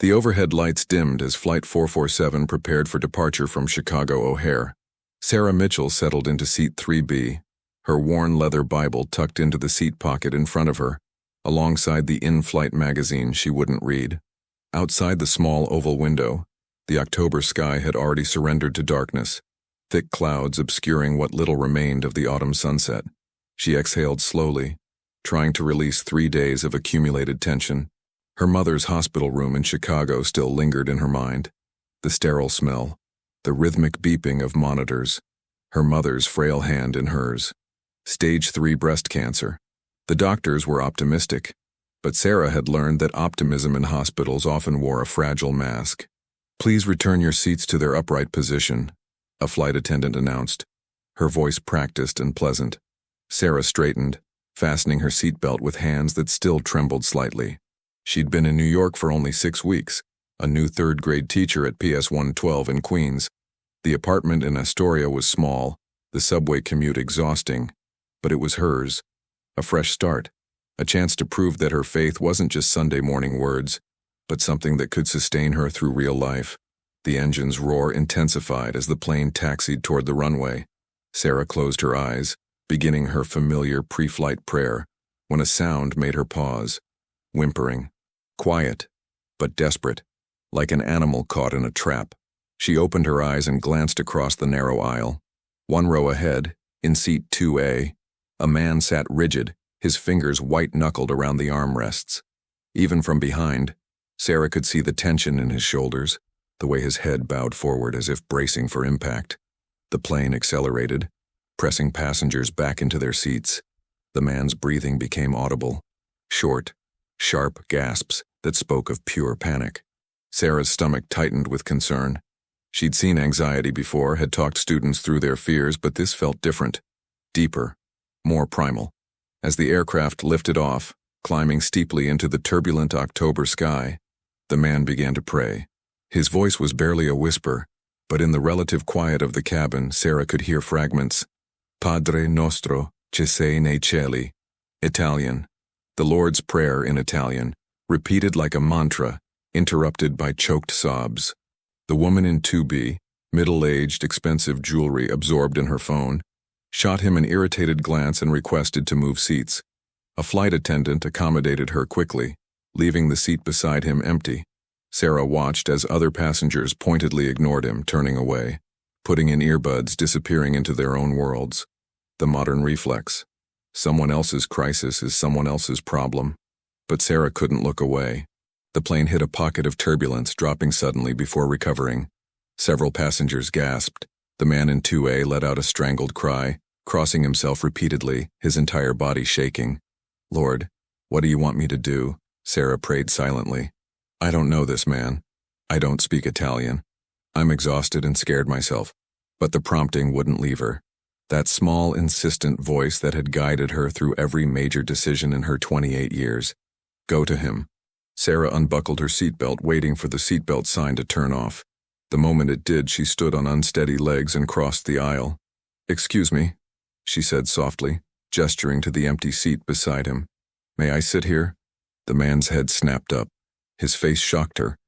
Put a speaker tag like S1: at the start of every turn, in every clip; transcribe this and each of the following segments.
S1: The overhead lights dimmed as Flight 447 prepared for departure from Chicago O'Hare. Sarah Mitchell settled into seat 3B, her worn leather Bible tucked into the seat pocket in front of her, alongside the in-flight magazine she wouldn't read. Outside the small oval window, the October sky had already surrendered to darkness, thick clouds obscuring what little remained of the autumn sunset. She exhaled slowly, trying to release 3 days of accumulated tension. Her mother's hospital room in Chicago still lingered in her mind. The sterile smell, the rhythmic beeping of monitors, her mother's frail hand in hers. Stage 3 breast cancer. The doctors were optimistic, but Sarah had learned that optimism in hospitals often wore a fragile mask. "Please return your seats to their upright position," a flight attendant announced, her voice practiced and pleasant. Sarah straightened, fastening her seatbelt with hands that still trembled slightly. She'd been in New York for only 6 weeks, a new third-grade teacher at PS 112 in Queens. The apartment in Astoria was small, the subway commute exhausting, but it was hers. A fresh start, a chance to prove that her faith wasn't just Sunday morning words, but something that could sustain her through real life. The engine's roar intensified as the plane taxied toward the runway. Sarah closed her eyes, beginning her familiar pre-flight prayer, when a sound made her pause. Whimpering. Quiet, but desperate, like an animal caught in a trap. She opened her eyes and glanced across the narrow aisle. 1 row ahead, in seat 2A, a man sat rigid, his fingers white-knuckled around the armrests. Even from behind, Sarah could see the tension in his shoulders, the way his head bowed forward as if bracing for impact. The plane accelerated, pressing passengers back into their seats. The man's breathing became audible. Short, sharp gasps that spoke of pure panic. Sarah's stomach tightened with concern. She'd seen anxiety before, had talked students through their fears, but this felt different, deeper, more primal. As the aircraft lifted off, climbing steeply into the turbulent October sky, the man began to pray. His voice was barely a whisper, but in the relative quiet of the cabin, Sarah could hear fragments. Padre nostro, che sei nei cieli. Italian. The Lord's Prayer in Italian, repeated like a mantra, interrupted by choked sobs. The woman in 2B, middle-aged, expensive jewelry absorbed in her phone, shot him an irritated glance and requested to move seats. A flight attendant accommodated her quickly, leaving the seat beside him empty. Sarah watched as other passengers pointedly ignored him, turning away, putting in earbuds, disappearing into their own worlds. The modern reflex. Someone else's crisis is someone else's problem. But Sarah couldn't look away. The plane hit a pocket of turbulence, dropping suddenly before recovering. Several passengers gasped. The man in 2A let out a strangled cry, crossing himself repeatedly, his entire body shaking. "Lord, what do you want me to do?" Sarah prayed silently. "I don't know this man. I don't speak Italian. I'm exhausted and scared myself." But the prompting wouldn't leave her. That small, insistent voice that had guided her through every major decision in her 28 years. Go to him. Sarah unbuckled her seatbelt, waiting for the seatbelt sign to turn off. The moment it did, she stood on unsteady legs and crossed the aisle. "Excuse me," she said softly, gesturing to the empty seat beside him. "May I sit here?" The man's head snapped up. His face shocked her.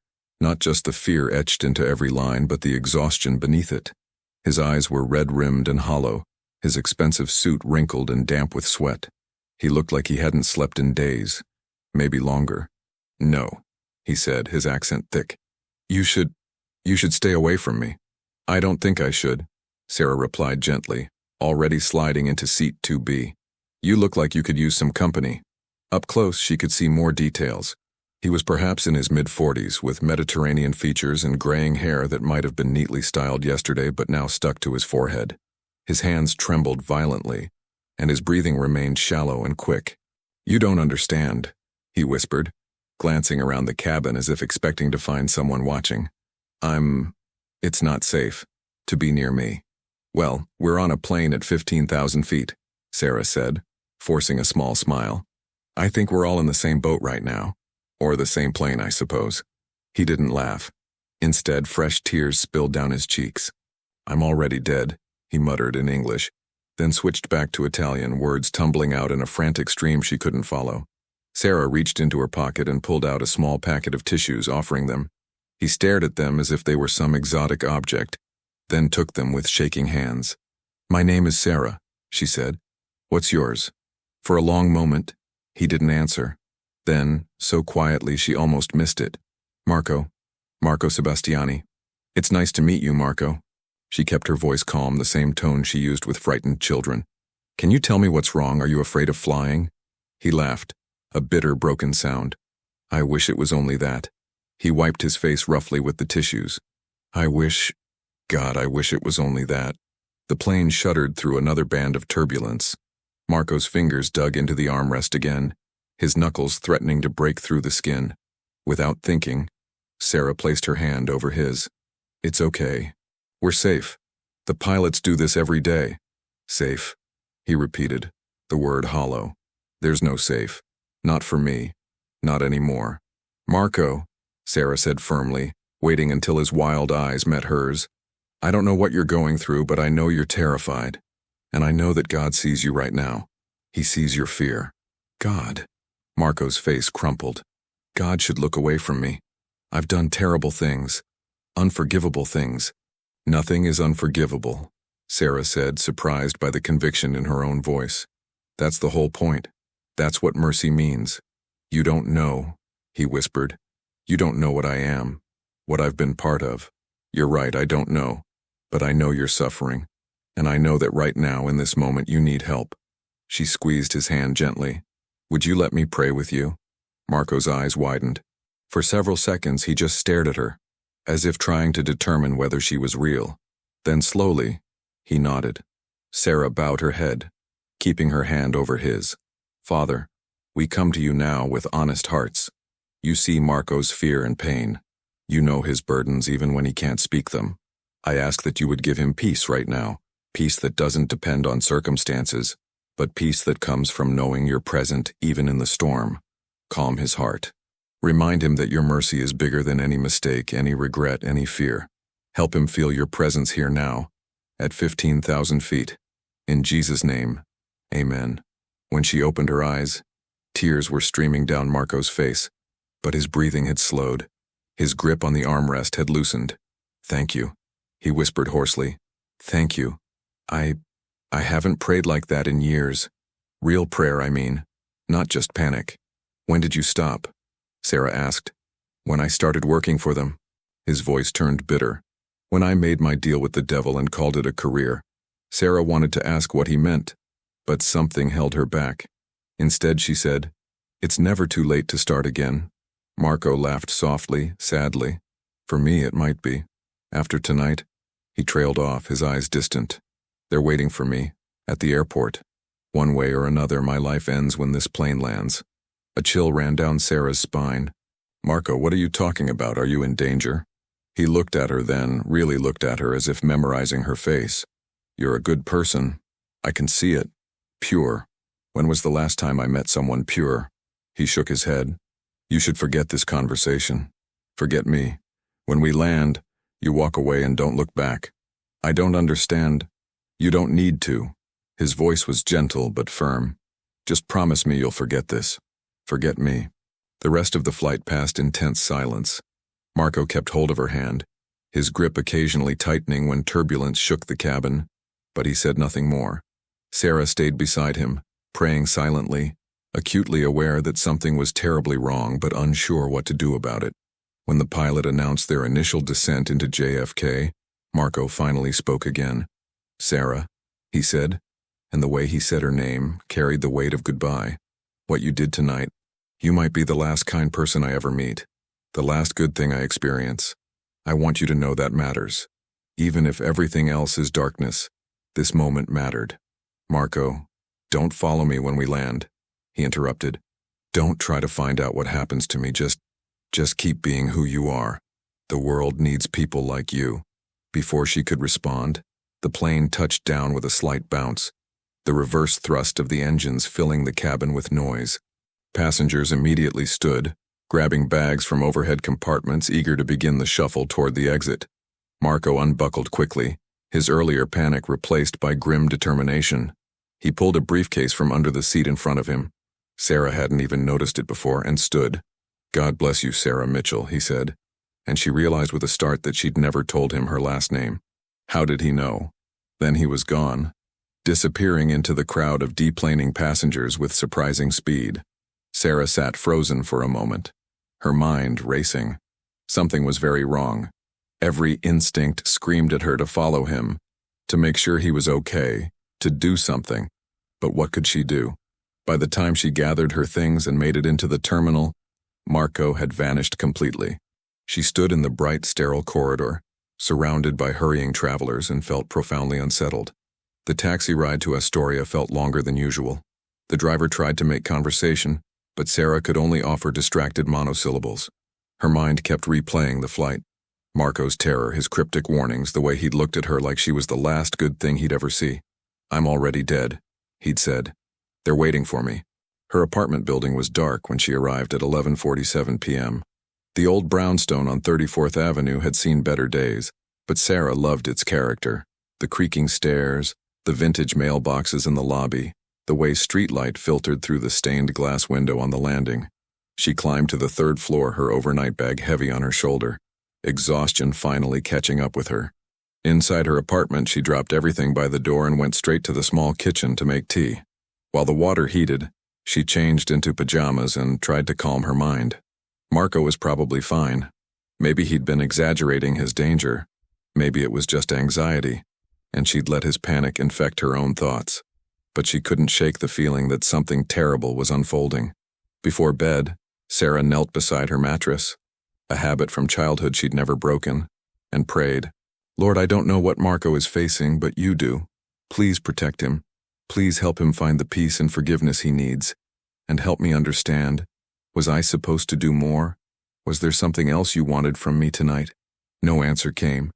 S1: Not just the fear etched into every line, but the exhaustion beneath it. His eyes were red-rimmed and hollow, his expensive suit wrinkled and damp with sweat. He looked like he hadn't slept in days, maybe longer. "No," he said, his accent thick. You should stay away from me." "I don't think I should," Sarah replied gently, already sliding into seat 2B. "You look like you could use some company." Up close, she could see more details. He was perhaps in his mid-40s, with Mediterranean features and graying hair that might have been neatly styled yesterday but now stuck to his forehead. His hands trembled violently, and his breathing remained shallow and quick. "You don't understand," he whispered, glancing around the cabin as if expecting to find someone watching. It's not safe to be near me." "Well, we're on a plane at 15,000 feet, Sarah said, forcing a small smile. "I think we're all in the same boat right now. Or the same plane, I suppose." He didn't laugh. Instead, fresh tears spilled down his cheeks. "I'm already dead," he muttered in English, then switched back to Italian, words tumbling out in a frantic stream she couldn't follow. Sarah reached into her pocket and pulled out a small packet of tissues, offering them. He stared at them as if they were some exotic object, then took them with shaking hands. "My name is Sarah," she said. "What's yours?" For a long moment, he didn't answer. Then, so quietly she almost missed it. "Marco. Marco Sebastiani. It's nice to meet you, Marco." She kept her voice calm, the same tone she used with frightened children. "Can you tell me what's wrong? Are you afraid of flying?" He laughed, a bitter, broken sound. "I wish it was only that." He wiped his face roughly with the tissues. I wish it was only that." The plane shuddered through another band of turbulence. Marco's fingers dug into the armrest again, his knuckles threatening to break through the skin. Without thinking, Sarah placed her hand over his. "It's okay. We're safe. The pilots do this every day." "Safe," he repeated, the word hollow. "There's no safe. Not for me. Not anymore." "Marco," Sarah said firmly, waiting until his wild eyes met hers. "I don't know what you're going through, but I know you're terrified. And I know that God sees you right now. He sees your fear." "God?" Marco's face crumpled. "God should look away from me. I've done terrible things. Unforgivable things." "Nothing is unforgivable," Sarah said, surprised by the conviction in her own voice. "That's the whole point. That's what mercy means. You don't know," he whispered. "You don't know what I am, what I've been part of. You're right, I don't know. But I know you're suffering. And I know that right now, in this moment, you need help." She squeezed his hand gently. "Would you let me pray with you?" Marco's eyes widened. For several seconds, he just stared at her, as if trying to determine whether she was real. Then slowly, he nodded. Sarah bowed her head, keeping her hand over his. "Father, we come to you now with honest hearts. You see Marco's fear and pain. You know his burdens even when he can't speak them. I ask that you would give him peace right now, peace that doesn't depend on circumstances, but peace that comes from knowing you're present even in the storm. Calm his heart. Remind him that your mercy is bigger than any mistake, any regret, any fear. Help him feel your presence here now, at 15,000 feet. In Jesus' name, amen." When she opened her eyes, tears were streaming down Marco's face, but his breathing had slowed. His grip on the armrest had loosened. "Thank you," he whispered hoarsely. "Thank you. I haven't prayed like that in years. Real prayer, I mean. Not just panic." "When did you stop?" Sarah asked. "When I started working for them." His voice turned bitter. "When I made my deal with the devil and called it a career." Sarah wanted to ask what he meant, but something held her back. Instead, she said, "It's never too late to start again." Marco laughed softly, sadly. "For me, it might be. After tonight." He trailed off, his eyes distant. "They're waiting for me, at the airport. One way or another, my life ends when this plane lands." A chill ran down Sarah's spine. "Marco, what are you talking about? Are you in danger?" He looked at her then, really looked at her as if memorizing her face. "You're a good person. I can see it. Pure. When was the last time I met someone pure?" He shook his head. "You should forget this conversation. Forget me. When we land, you walk away and don't look back. I don't understand. You don't need to." His voice was gentle but firm. "Just promise me you'll forget this. Forget me." The rest of the flight passed in tense silence. Marco kept hold of her hand, his grip occasionally tightening when turbulence shook the cabin, but he said nothing more. Sarah stayed beside him, praying silently, acutely aware that something was terribly wrong but unsure what to do about it. When the pilot announced their initial descent into JFK, Marco finally spoke again. "Sarah," he said, and the way he said her name carried the weight of goodbye. "What you did tonight, you might be the last kind person I ever meet, the last good thing I experience. I want you to know that matters. Even if everything else is darkness, this moment mattered." "Marco, don't follow me when we land," he interrupted. "Don't try to find out what happens to me, just keep being who you are. The world needs people like you." Before she could respond, the plane touched down with a slight bounce, the reverse thrust of the engines filling the cabin with noise. Passengers immediately stood, grabbing bags from overhead compartments, eager to begin the shuffle toward the exit. Marco unbuckled quickly, his earlier panic replaced by grim determination. He pulled a briefcase from under the seat in front of him, Sarah hadn't even noticed it before and stood. "God bless you, Sarah Mitchell," he said, and she realized with a start that she'd never told him her last name. How did he know? Then he was gone, disappearing into the crowd of deplaning passengers with surprising speed. Sarah sat frozen for a moment, her mind racing. Something was very wrong. Every instinct screamed at her to follow him, to make sure he was okay, to do something. But what could she do? By the time she gathered her things and made it into the terminal, Marco had vanished completely. She stood in the bright, sterile corridor, surrounded by hurrying travelers, and felt profoundly unsettled. The taxi ride to Astoria felt longer than usual. The driver tried to make conversation, but Sarah could only offer distracted monosyllables. Her mind kept replaying the flight. Marco's terror, his cryptic warnings, the way he'd looked at her like she was the last good thing he'd ever see. "I'm already dead," he'd said. "They're waiting for me." Her apartment building was dark when she arrived at 11:47 p.m. The old brownstone on 34th Avenue had seen better days, but Sarah loved its character. The creaking stairs, the vintage mailboxes in the lobby, the way streetlight filtered through the stained glass window on the landing. She climbed to the third floor, her overnight bag heavy on her shoulder, exhaustion finally catching up with her. Inside her apartment, she dropped everything by the door and went straight to the small kitchen to make tea. While the water heated, she changed into pajamas and tried to calm her mind. Marco was probably fine. Maybe he'd been exaggerating his danger. Maybe it was just anxiety, and she'd let his panic infect her own thoughts. But she couldn't shake the feeling that something terrible was unfolding. Before bed, Sarah knelt beside her mattress, a habit from childhood she'd never broken, and prayed, "Lord, I don't know what Marco is facing, but you do. Please protect him. Please help him find the peace and forgiveness he needs. And help me understand. Was I supposed to do more? Was there something else you wanted from me tonight?" No answer came,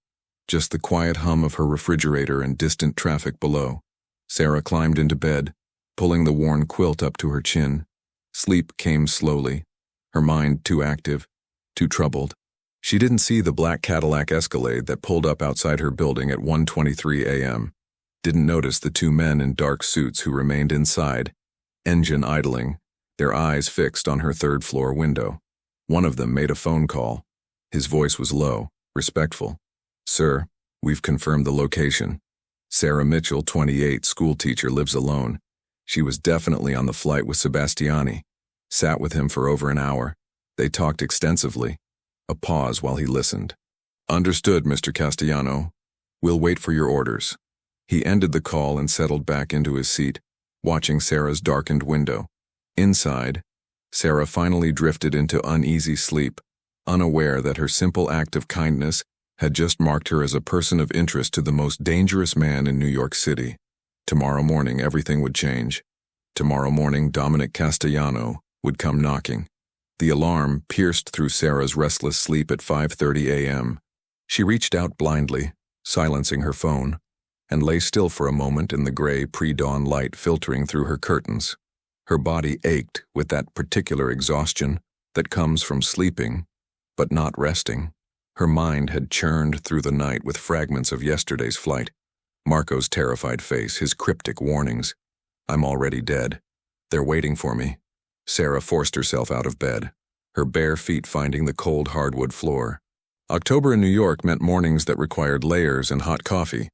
S1: just the quiet hum of her refrigerator and distant traffic below. Sarah climbed into bed, pulling the worn quilt up to her chin. Sleep came slowly, her mind too active, too troubled. She didn't see the black Cadillac Escalade that pulled up outside her building at 1:23 a.m. Didn't notice the two men in dark suits who remained inside, engine idling, their eyes fixed on her third-floor window. One of them made a phone call. His voice was low, respectful. "Sir, we've confirmed the location. Sarah Mitchell, 28, schoolteacher, lives alone. She was definitely on the flight with Sebastiani. Sat with him for over an hour. They talked extensively." A pause while he listened. "Understood, Mr. Castellano. We'll wait for your orders." He ended the call and settled back into his seat, watching Sarah's darkened window. Inside, Sarah finally drifted into uneasy sleep, unaware that her simple act of kindness had just marked her as a person of interest to the most dangerous man in New York City. Tomorrow morning, everything would change. Tomorrow morning, Dominic Castellano would come knocking. The alarm pierced through Sarah's restless sleep at 5:30 a.m. She reached out blindly, silencing her phone, and lay still for a moment in the gray pre-dawn light filtering through her curtains. Her body ached with that particular exhaustion that comes from sleeping, but not resting. Her mind had churned through the night with fragments of yesterday's flight. Marco's terrified face, his cryptic warnings. "I'm already dead. They're waiting for me." Sarah forced herself out of bed, her bare feet finding the cold hardwood floor. October in New York meant mornings that required layers and hot coffee.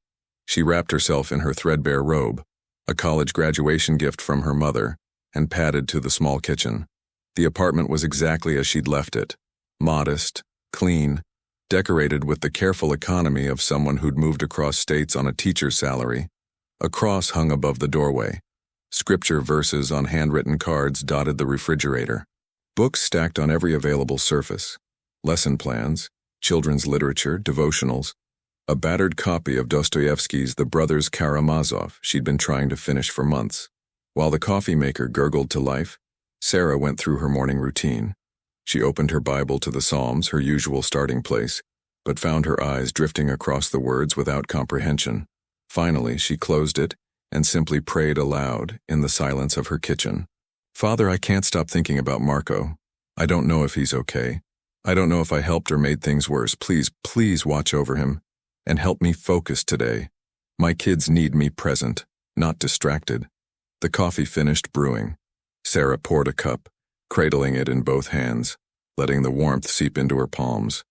S1: She wrapped herself in her threadbare robe, a college graduation gift from her mother, and padded to the small kitchen. The apartment was exactly as she'd left it, modest, clean, decorated with the careful economy of someone who'd moved across states on a teacher's salary. A cross hung above the doorway. Scripture verses on handwritten cards dotted the refrigerator. Books stacked on every available surface. Lesson plans, children's literature, devotionals. A battered copy of Dostoevsky's The Brothers Karamazov she'd been trying to finish for months. While the coffee maker gurgled to life, Sarah went through her morning routine. She opened her Bible to the Psalms, her usual starting place, but found her eyes drifting across the words without comprehension. Finally, she closed it and simply prayed aloud in the silence of her kitchen. "Father, I can't stop thinking about Marco. I don't know if he's okay. I don't know if I helped or made things worse. Please, please watch over him and help me focus today. My kids need me present, not distracted." The coffee finished brewing. Sarah poured a cup, cradling it in both hands, letting the warmth seep into her palms.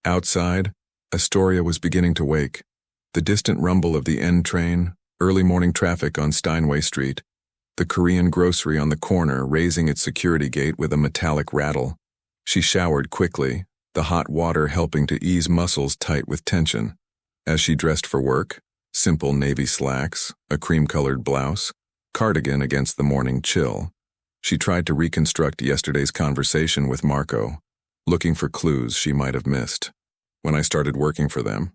S1: Outside, Astoria was beginning to wake. The distant rumble of the N train, early morning traffic on Steinway Street, the Korean grocery on the corner raising its security gate with a metallic rattle. She showered quickly, the hot water helping to ease muscles tight with tension. As she dressed for work, simple navy slacks, a cream-colored blouse, cardigan against the morning chill. She tried to reconstruct yesterday's conversation with Marco, looking for clues she might have missed. When I started working for them,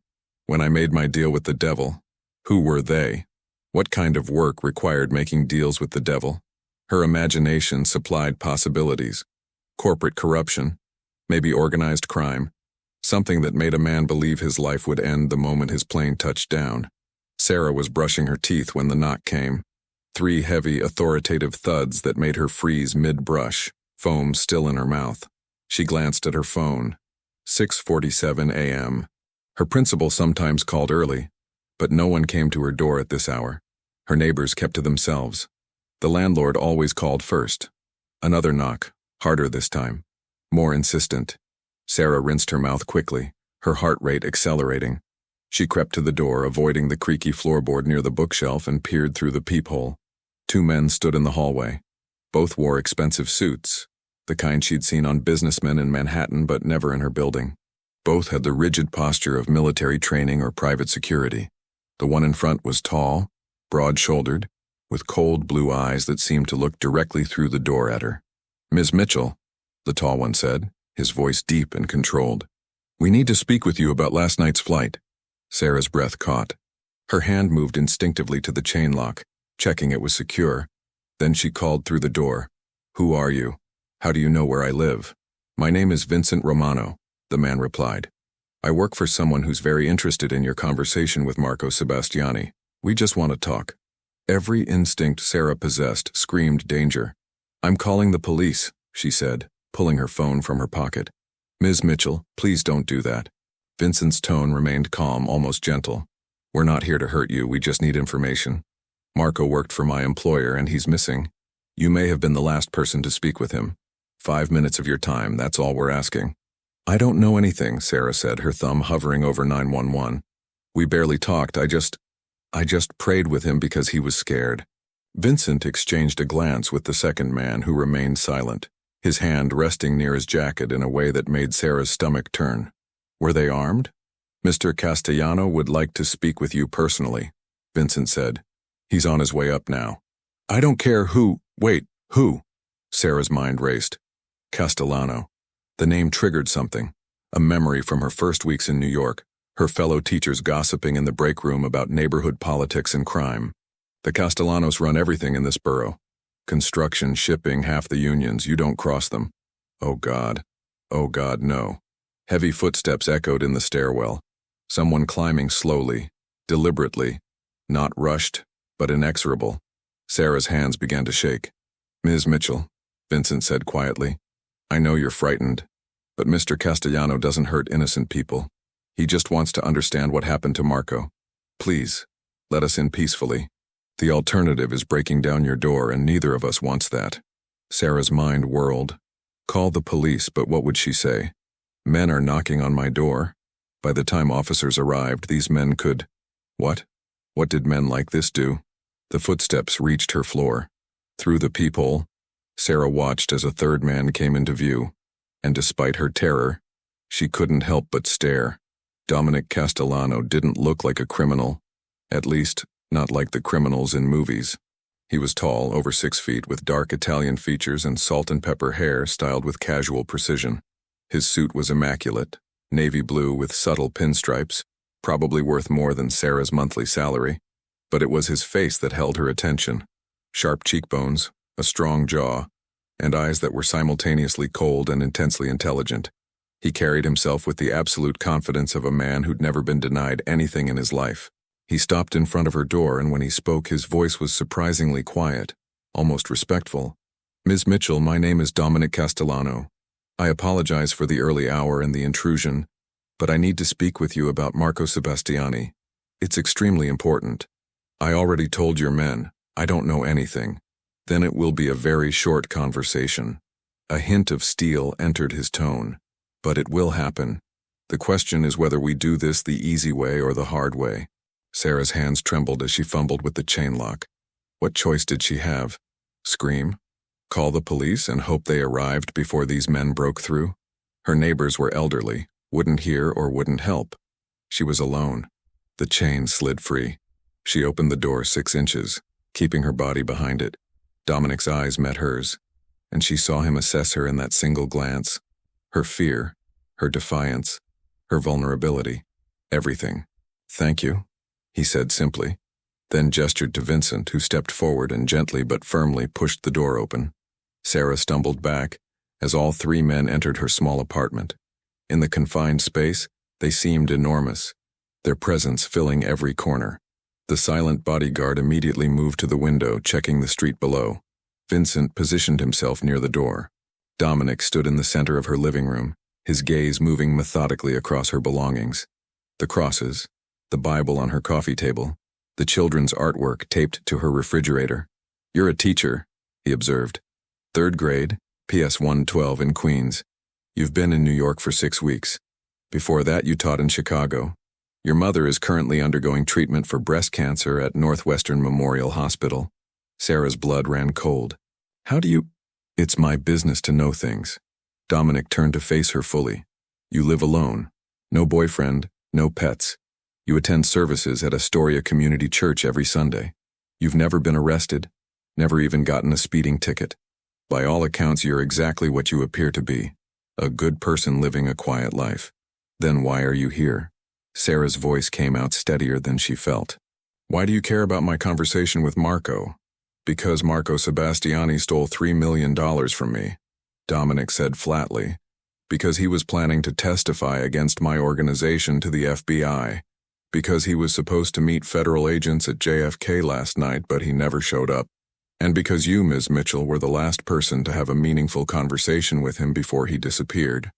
S1: when I made my deal with the devil, who were they? What kind of work required making deals with the devil? Her imagination supplied possibilities. Corporate corruption, maybe organized crime, something that made a man believe his life would end the moment his plane touched down. Sarah was brushing her teeth when the knock came. 3 heavy, authoritative thuds that made her freeze mid-brush, foam still in her mouth. She glanced at her phone. 6:47 a.m. Her principal sometimes called early, but no one came to her door at this hour. Her neighbors kept to themselves. The landlord always called first. Another knock, harder this time, more insistent. Sarah rinsed her mouth quickly, her heart rate accelerating. She crept to the door, avoiding the creaky floorboard near the bookshelf, and peered through the peephole. 2 men stood in the hallway. Both wore expensive suits, the kind she'd seen on businessmen in Manhattan but never in her building. Both had the rigid posture of military training or private security. The one in front was tall, broad-shouldered, with cold blue eyes that seemed to look directly through the door at her. "Ms. Mitchell," the tall one said, his voice deep and controlled. "We need to speak with you about last night's flight." Sarah's breath caught. Her hand moved instinctively to the chain lock, checking it was secure. Then she called through the door. "Who are you? How do you know where I live?" "My name is Vincent Romano," the man replied. "I work for someone who's very interested in your conversation with Marco Sebastiani. We just want to talk." Every instinct Sarah possessed screamed danger. "I'm calling the police," she said, pulling her phone from her pocket. "Ms. Mitchell, please don't do that." Vincent's tone remained calm, almost gentle. "We're not here to hurt you, we just need information. Marco worked for my employer and he's missing. You may have been the last person to speak with him. 5 minutes of your time, that's all we're asking." "I don't know anything," Sarah said, her thumb hovering over 911. "We barely talked, I just prayed with him because he was scared." Vincent exchanged a glance with the second man, who remained silent, his hand resting near his jacket in a way that made Sarah's stomach turn. "Were they armed?" "Mr. Castellano would like to speak with you personally," Vincent said. "He's on his way up now." "I don't care who." "Wait, who?" Sarah's mind raced. Castellano. The name triggered something, a memory from her first weeks in New York, her fellow teachers gossiping in the break room about neighborhood politics and crime. "The Castellanos run everything in this borough. Construction, shipping, half the unions, you don't cross them." "Oh God. Oh God, no." Heavy footsteps echoed in the stairwell. Someone climbing slowly, deliberately, not rushed, but inexorable. Sarah's hands began to shake. "Ms. Mitchell," Vincent said quietly, "I know you're frightened, but Mr. Castellano doesn't hurt innocent people. He just wants to understand what happened to Marco. Please, let us in peacefully. The alternative is breaking down your door, and neither of us wants that." Sarah's mind whirled. Call the police, but what would she say? Men are knocking on my door. By the time officers arrived, these men could... What? What did men like this do? The footsteps reached her floor. Through the peephole, Sarah watched as a third man came into view, and despite her terror, she couldn't help but stare. Dominic Castellano didn't look like a criminal, at least, not like the criminals in movies. He was tall, over 6 feet, with dark Italian features and salt and pepper hair styled with casual precision. His suit was immaculate, navy blue with subtle pinstripes, probably worth more than Sarah's monthly salary. But it was his face that held her attention. Sharp cheekbones, a strong jaw, and eyes that were simultaneously cold and intensely intelligent. He carried himself with the absolute confidence of a man who'd never been denied anything in his life. He stopped in front of her door, and when he spoke, his voice was surprisingly quiet, almost respectful. "Ms. Mitchell, my name is Dominic Castellano. I apologize for the early hour and the intrusion, but I need to speak with you about Marco Sebastiani. It's extremely important. I already told your men, I don't know anything. Then it will be a very short conversation. A hint of steel entered his tone. But it will happen. The question is whether we do this the easy way or the hard way. Sarah's hands trembled as she fumbled with the chain lock. What choice did she have? Scream? Call the police and hope they arrived before these men broke through? Her neighbors were elderly, wouldn't hear or wouldn't help. She was alone. The chain slid free. She opened the door 6 inches, keeping her body behind it. Dominic's eyes met hers, and she saw him assess her in that single glance. Her fear, her defiance, her vulnerability, everything. "Thank you," he said simply, then gestured to Vincent, who stepped forward and gently but firmly pushed the door open. Sarah stumbled back as all 3 men entered her small apartment. In the confined space, they seemed enormous, their presence filling every corner. The silent bodyguard immediately moved to the window, checking the street below. Vincent positioned himself near the door. Dominic stood in the center of her living room, his gaze moving methodically across her belongings. The crosses, the Bible on her coffee table, the children's artwork taped to her refrigerator. "You're a teacher," he observed. "3rd grade, PS 112 in Queens. You've been in New York for 6 weeks. Before that, you taught in Chicago. Your mother is currently undergoing treatment for breast cancer at Northwestern Memorial Hospital." Sarah's blood ran cold. "How do you—" "It's my business to know things." Dominic turned to face her fully. "You live alone. No boyfriend, no pets. You attend services at Astoria Community Church every Sunday. You've never been arrested, never even gotten a speeding ticket. By all accounts, you're exactly what you appear to be, a good person living a quiet life. Then why are you here?" Sarah's voice came out steadier than she felt. "Why do you care about my conversation with Marco?" "Because Marco Sebastiani stole $3 million from me," Dominic said flatly. "Because he was planning to testify against my organization to the FBI. Because he was supposed to meet federal agents at JFK last night, but he never showed up. And because you, Ms. Mitchell, were the last person to have a meaningful conversation with him before he disappeared."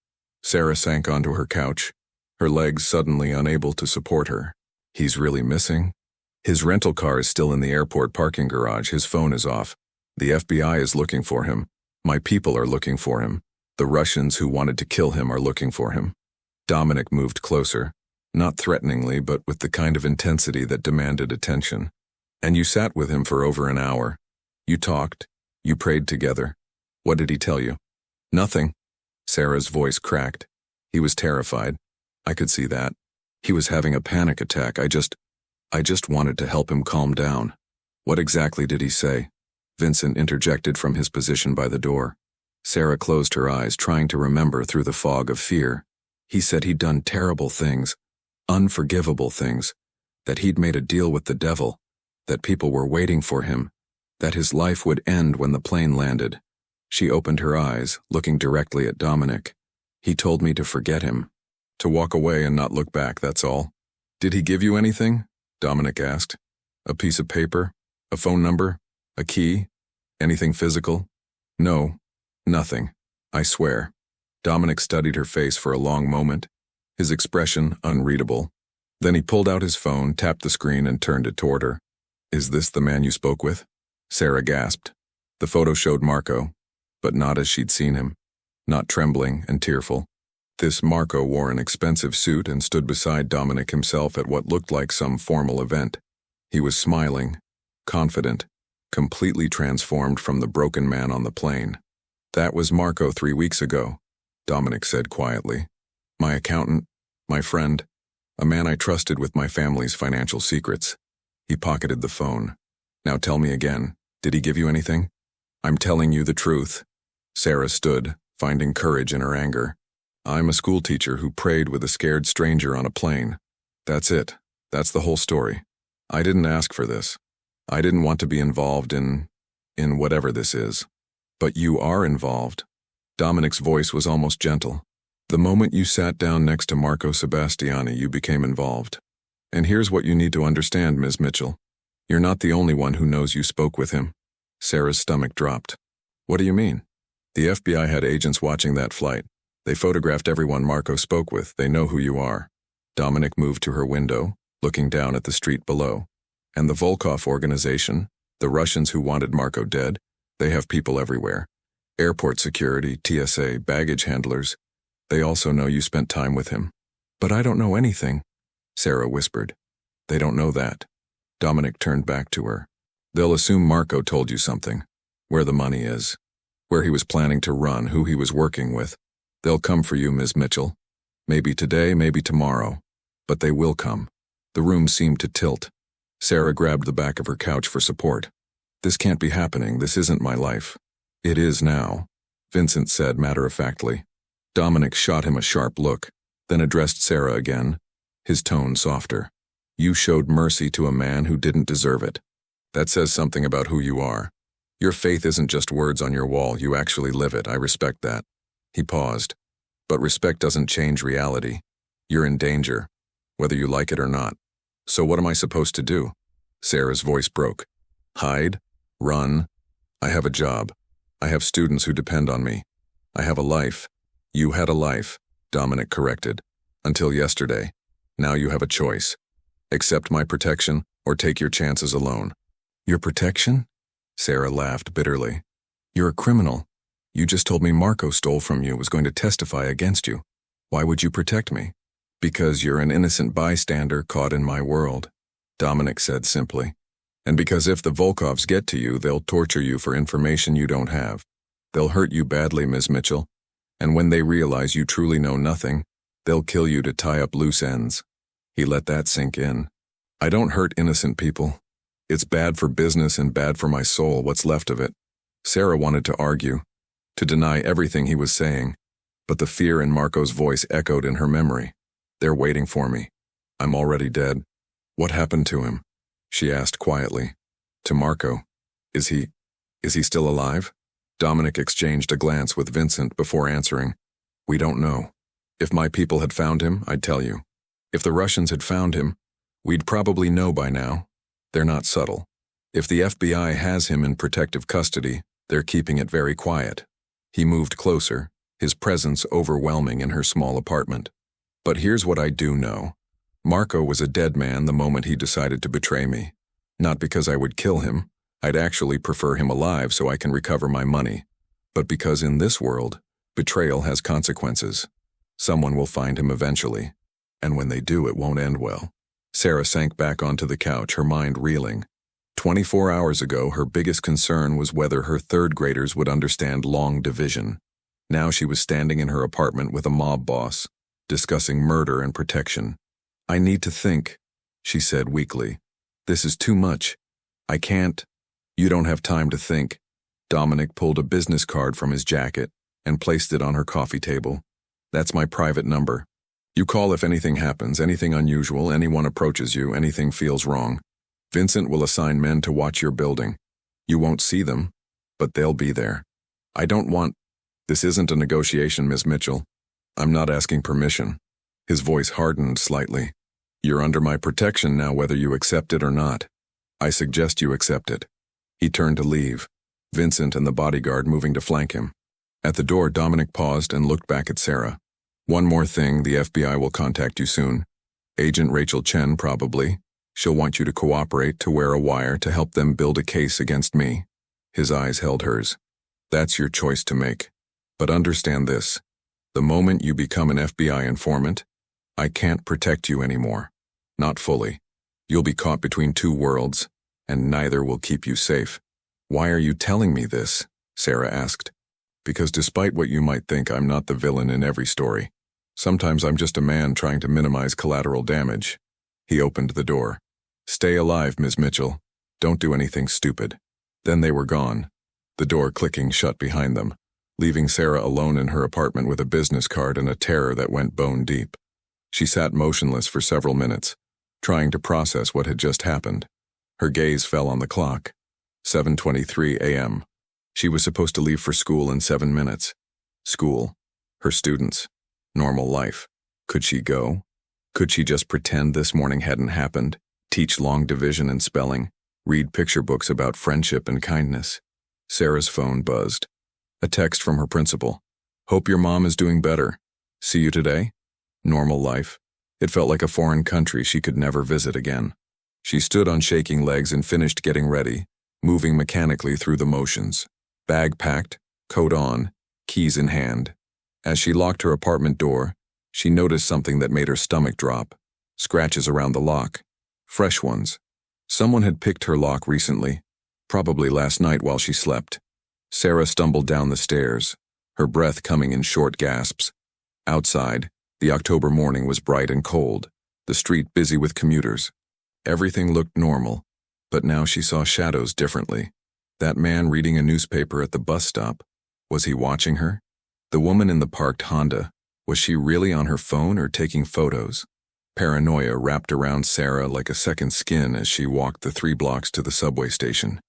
S1: Sarah sank onto her couch, her legs suddenly unable to support her. "He's really missing? His rental car is still in the airport parking garage. His phone is off. The FBI is looking for him. My people are looking for him. The Russians who wanted to kill him are looking for him." Dominic moved closer, not threateningly, but with the kind of intensity that demanded attention. "And you sat with him for over an hour. You talked. You prayed together. What did he tell you?" "Nothing." Sarah's voice cracked. "He was terrified. I could see that. He was having a panic attack. I just wanted to help him calm down." "What exactly did he say?" Vincent interjected from his position by the door. Sarah closed her eyes, trying to remember through the fog of fear. "He said he'd done terrible things, unforgivable things, that he'd made a deal with the devil, that people were waiting for him, that his life would end when the plane landed." She opened her eyes, looking directly at Dominic. "He told me to forget him, to walk away and not look back, that's all." "Did he give you anything?" Dominic asked. "A piece of paper? A phone number? A key? Anything physical?" "No, nothing. I swear." Dominic studied her face for a long moment, his expression unreadable. Then he pulled out his phone, tapped the screen, and turned it toward her. "Is this the man you spoke with?" Sarah gasped. The photo showed Marco, but not as she'd seen him, not trembling and tearful. This Marco wore an expensive suit and stood beside Dominic himself at what looked like some formal event. He was smiling, confident, completely transformed from the broken man on the plane. "That was Marco 3 weeks ago," Dominic said quietly. "My accountant, my friend, a man I trusted with my family's financial secrets." He pocketed the phone. "Now tell me again, did he give you anything?" "I'm telling you the truth." Sarah stood, finding courage in her anger. "I'm a schoolteacher who prayed with a scared stranger on a plane. That's it. That's the whole story. I didn't ask for this. I didn't want to be involved in whatever this is. But you are involved." Dominic's voice was almost gentle. "The moment you sat down next to Marco Sebastiani, you became involved. And here's what you need to understand, Ms. Mitchell. You're not the only one who knows you spoke with him." Sarah's stomach dropped. "What do you mean?" "The FBI had agents watching that flight. They photographed everyone Marco spoke with. They know who you are." Dominic moved to her window, looking down at the street below. "And the Volkov organization, the Russians who wanted Marco dead, They have people everywhere. Airport security, TSA, baggage handlers. They also know you spent time with him. But I don't know anything, Sarah whispered. They don't know that. Dominic turned back to her. They'll assume Marco told you something. Where the money is. Where he was planning to run, who he was working with. They'll come for you, Ms. Mitchell. Maybe today, maybe tomorrow. But they will come. The room seemed to tilt. Sarah grabbed the back of her couch for support. This can't be happening. This isn't my life. It is now, Vincent said matter-of-factly. Dominic shot him a sharp look, then addressed Sarah again, his tone softer. You showed mercy to a man who didn't deserve it. That says something about who you are. Your faith isn't just words on your wall, you actually live it. I respect that. He paused. But respect doesn't change reality. You're in danger, whether you like it or not. So what am I supposed to do? Sarah's voice broke. Hide? Run? I have a job. I have students who depend on me. I have a life. You had a life, Dominic corrected. Until yesterday. Now you have a choice. Accept my protection or take your chances alone. Your protection? Sarah laughed bitterly. You're a criminal. You just told me Marco stole from you, was going to testify against you. Why would you protect me? Because you're an innocent bystander caught in my world, Dominic said simply. And because if the Volkovs get to you, they'll torture you for information you don't have. They'll hurt you badly, Ms. Mitchell. And when they realize you truly know nothing, they'll kill you to tie up loose ends. He let that sink in. I don't hurt innocent people. It's bad for business and bad for my soul, what's left of it. Sarah wanted to argue, to deny everything he was saying, but the fear in Marco's voice echoed in her memory. They're waiting for me. I'm already dead. What happened to him? She asked quietly. To Marco. Is he still alive? Dominic exchanged a glance with Vincent before answering. We don't know. If my people had found him, I'd tell you. If the Russians had found him, we'd probably know by now. They're not subtle. If the FBI has him in protective custody, they're keeping it very quiet. He moved closer, his presence overwhelming in her small apartment. But here's what I do know. Marco was a dead man the moment he decided to betray me. Not because I would kill him. I'd actually prefer him alive so I can recover my money. But because in this world, betrayal has consequences. Someone will find him eventually. And when they do, it won't end well. Sarah sank back onto the couch, her mind reeling. 24 hours ago, her biggest concern was whether her third graders would understand long division. Now she was standing in her apartment with a mob boss, discussing murder and protection. I need to think, she said weakly. This is too much. I can't. You don't have time to think. Dominic pulled a business card from his jacket and placed it on her coffee table. That's my private number. You call if anything happens, anything unusual, anyone approaches you, anything feels wrong. Vincent will assign men to watch your building. You won't see them, but they'll be there. I don't want... This isn't a negotiation, Miss Mitchell. I'm not asking permission. His voice hardened slightly. You're under my protection now whether you accept it or not. I suggest you accept it. He turned to leave, Vincent and the bodyguard moving to flank him. At the door, Dominic paused and looked back at Sarah. One more thing, the FBI will contact you soon. Agent Rachel Chen, probably. She'll want you to cooperate, to wear a wire, to help them build a case against me. His eyes held hers. That's your choice to make. But understand this. The moment you become an FBI informant, I can't protect you anymore. Not fully. You'll be caught between two worlds, and neither will keep you safe. Why are you telling me this? Sarah asked. Because despite what you might think, I'm not the villain in every story. Sometimes I'm just a man trying to minimize collateral damage. He opened the door. Stay alive, Ms. Mitchell. Don't do anything stupid. Then they were gone, the door clicking shut behind them, leaving Sarah alone in her apartment with a business card and a terror that went bone deep. She sat motionless for several minutes, trying to process what had just happened. Her gaze fell on the clock. 7:23 a.m. She was supposed to leave for school in 7 minutes. School. Her students. Normal life. Could she go? Could she just pretend this morning hadn't happened? Teach long division and spelling? Read picture books about friendship and kindness? Sarah's phone buzzed. A text from her principal. Hope your mom is doing better. See you today? Normal life. It felt like a foreign country she could never visit again. She stood on shaking legs and finished getting ready, moving mechanically through the motions. Bag packed, coat on, keys in hand. As she locked her apartment door, she noticed something that made her stomach drop. Scratches around the lock. Fresh ones. Someone had picked her lock recently, probably last night while she slept. Sarah stumbled down the stairs, her breath coming in short gasps. Outside, the October morning was bright and cold, the street busy with commuters. Everything looked normal, but now she saw shadows differently. That man reading a newspaper at the bus stop, was he watching her? The woman in the parked Honda, was she really on her phone or taking photos? Paranoia wrapped around Sarah like a second skin as she walked the 3 blocks to the subway station.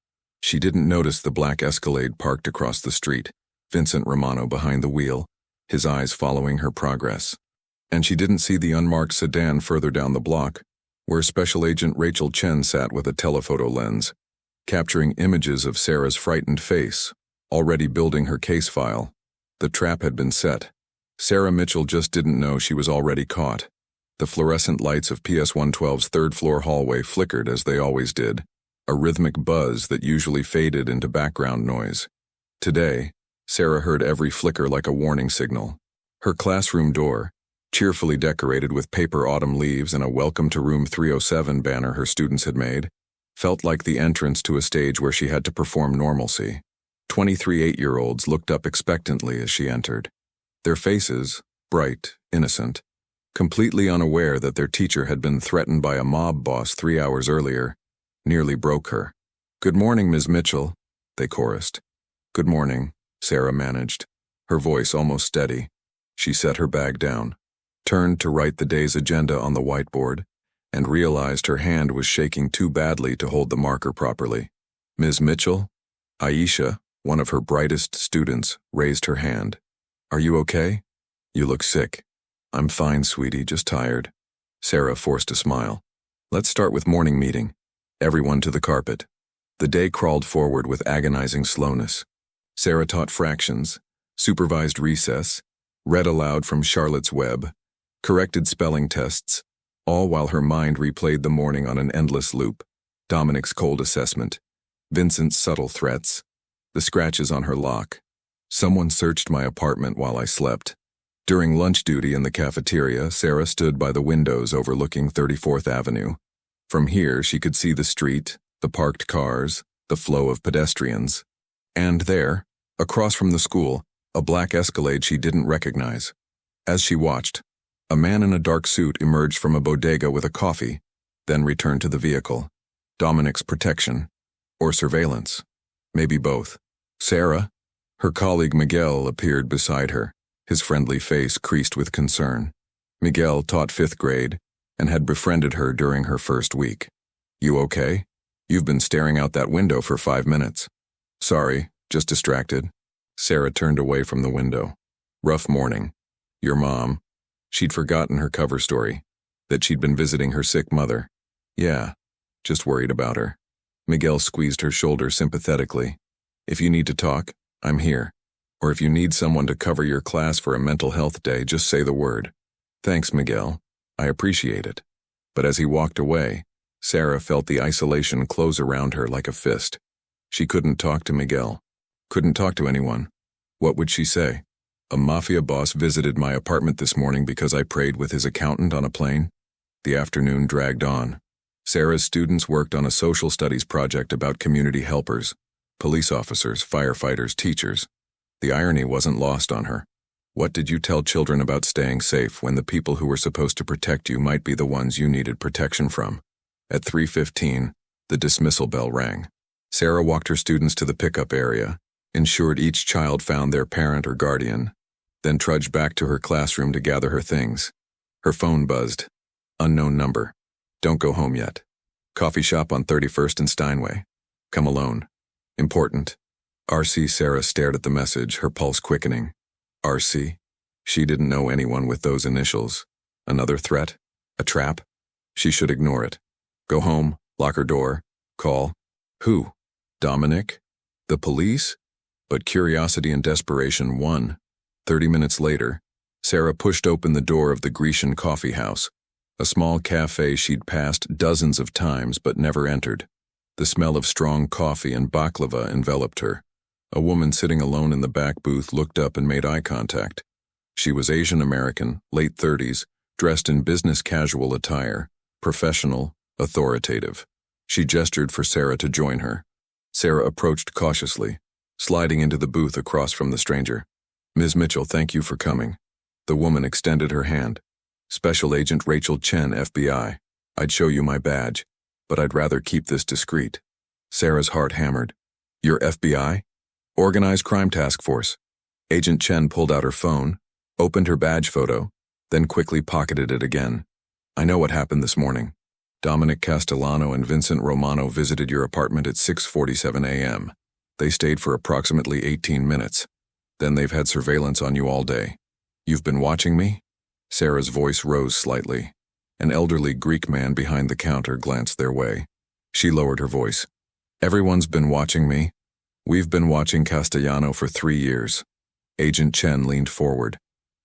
S1: She didn't notice the black Escalade parked across the street, Vincent Romano behind the wheel, his eyes following her progress. And she didn't see the unmarked sedan further down the block, where Special Agent Rachel Chen sat with a telephoto lens, capturing images of Sarah's frightened face, already building her case file. The trap had been set. Sarah Mitchell just didn't know she was already caught. The fluorescent lights of PS 112's third-floor hallway flickered as they always did, a rhythmic buzz that usually faded into background noise. Today, Sarah heard every flicker like a warning signal. Her classroom door, cheerfully decorated with paper autumn leaves and a Welcome to Room 307 banner her students had made, felt like the entrance to a stage where she had to perform normalcy. 23 8-year-olds looked up expectantly as she entered. Their faces, bright, innocent, completely unaware that their teacher had been threatened by a mob boss 3 hours earlier, nearly broke her. "Good morning, Ms. Mitchell," they chorused. "Good morning," Sarah managed, her voice almost steady. She set her bag down, turned to write the day's agenda on the whiteboard, and realized her hand was shaking too badly to hold the marker properly. "Ms. Mitchell?" Aisha, one of her brightest students, raised her hand. "Are you okay? You look sick." "I'm fine, sweetie, just tired." Sarah forced a smile. "Let's start with morning meeting. Everyone to the carpet." The day crawled forward with agonizing slowness. Sarah taught fractions, supervised recess, read aloud from Charlotte's Web, corrected spelling tests, all while her mind replayed the morning on an endless loop. Dominic's cold assessment, Vincent's subtle threats, the scratches on her lock. Someone searched my apartment while I slept. During lunch duty in the cafeteria, Sarah stood by the windows overlooking 34th Avenue. From here, she could see the street, the parked cars, the flow of pedestrians. And there, across from the school, a black Escalade she didn't recognize. As she watched, a man in a dark suit emerged from a bodega with a coffee, then returned to the vehicle. Dominic's protection, or surveillance, maybe both. Sarah, her colleague Miguel, appeared beside her, his friendly face creased with concern. Miguel taught 5th grade and had befriended her during her first week. "You okay? You've been staring out that window for 5 minutes." "Sorry, just distracted." Sarah turned away from the window. "Rough morning. Your mom." She'd forgotten her cover story, that she'd been visiting her sick mother. "Yeah, just worried about her." Miguel squeezed her shoulder sympathetically. "If you need to talk, I'm here. Or if you need someone to cover your class for a mental health day, just say the word." "Thanks, Miguel. I appreciate it." But as he walked away, Sarah felt the isolation close around her like a fist. She couldn't talk to Miguel. Couldn't talk to anyone. What would she say? "A mafia boss visited my apartment this morning because I prayed with his accountant on a plane." The afternoon dragged on. Sarah's students worked on a social studies project about community helpers, police officers, firefighters, teachers. The irony wasn't lost on her. What did you tell children about staying safe when the people who were supposed to protect you might be the ones you needed protection from? At 3:15, the dismissal bell rang. Sarah walked her students to the pickup area, ensured each child found their parent or guardian, then trudged back to her classroom to gather her things. Her phone buzzed. Unknown number. "Don't go home yet. Coffee shop on 31st and Steinway. Come alone. Important. RC." Sarah stared at the message, her pulse quickening. RC? She didn't know anyone with those initials. Another threat? A trap? She should ignore it. Go home, lock her door, call. Who? Dominic? The police? But curiosity and desperation won. 30 minutes later, Sarah pushed open the door of the Grecian coffee house, a small cafe she'd passed dozens of times but never entered. The smell of strong coffee and baklava enveloped her. A woman sitting alone in the back booth looked up and made eye contact. She was Asian American, late 30s, dressed in business casual attire, professional, authoritative. She gestured for Sarah to join her. Sarah approached cautiously, sliding into the booth across from the stranger. "Ms. Mitchell, thank you for coming." The woman extended her hand. "Special Agent Rachel Chen, FBI. I'd show you my badge, but I'd rather keep this discreet." Sarah's heart hammered. "You're FBI? Organized Crime Task Force." Agent Chen pulled out her phone, opened her badge photo, then quickly pocketed it again. "I know what happened this morning. Dominic Castellano and Vincent Romano visited your apartment at 6:47 a.m. They stayed for approximately 18 minutes. Then they've had surveillance on you all day. You've been watching me?" Sarah's voice rose slightly. An elderly Greek man behind the counter glanced their way. She lowered her voice. "Everyone's been watching me. We've been watching Castellano for 3 years." Agent Chen leaned forward.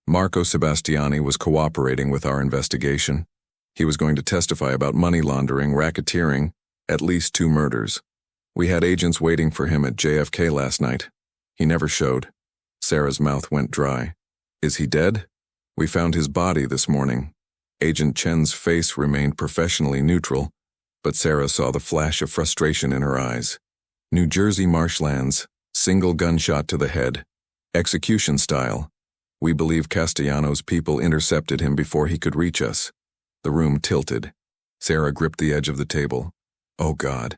S1: "Marco Sebastiani was cooperating with our investigation. He was going to testify about money laundering, racketeering, at least 2 murders. We had agents waiting for him at JFK last night. He never showed." Sarah's mouth went dry. "Is he dead?" "We found his body this morning." Agent Chen's face remained professionally neutral, but Sarah saw the flash of frustration in her eyes. "New Jersey marshlands, single gunshot to the head, execution style. We believe Castellano's people intercepted him before he could reach us." The room tilted. Sarah gripped the edge of the table. "Oh God.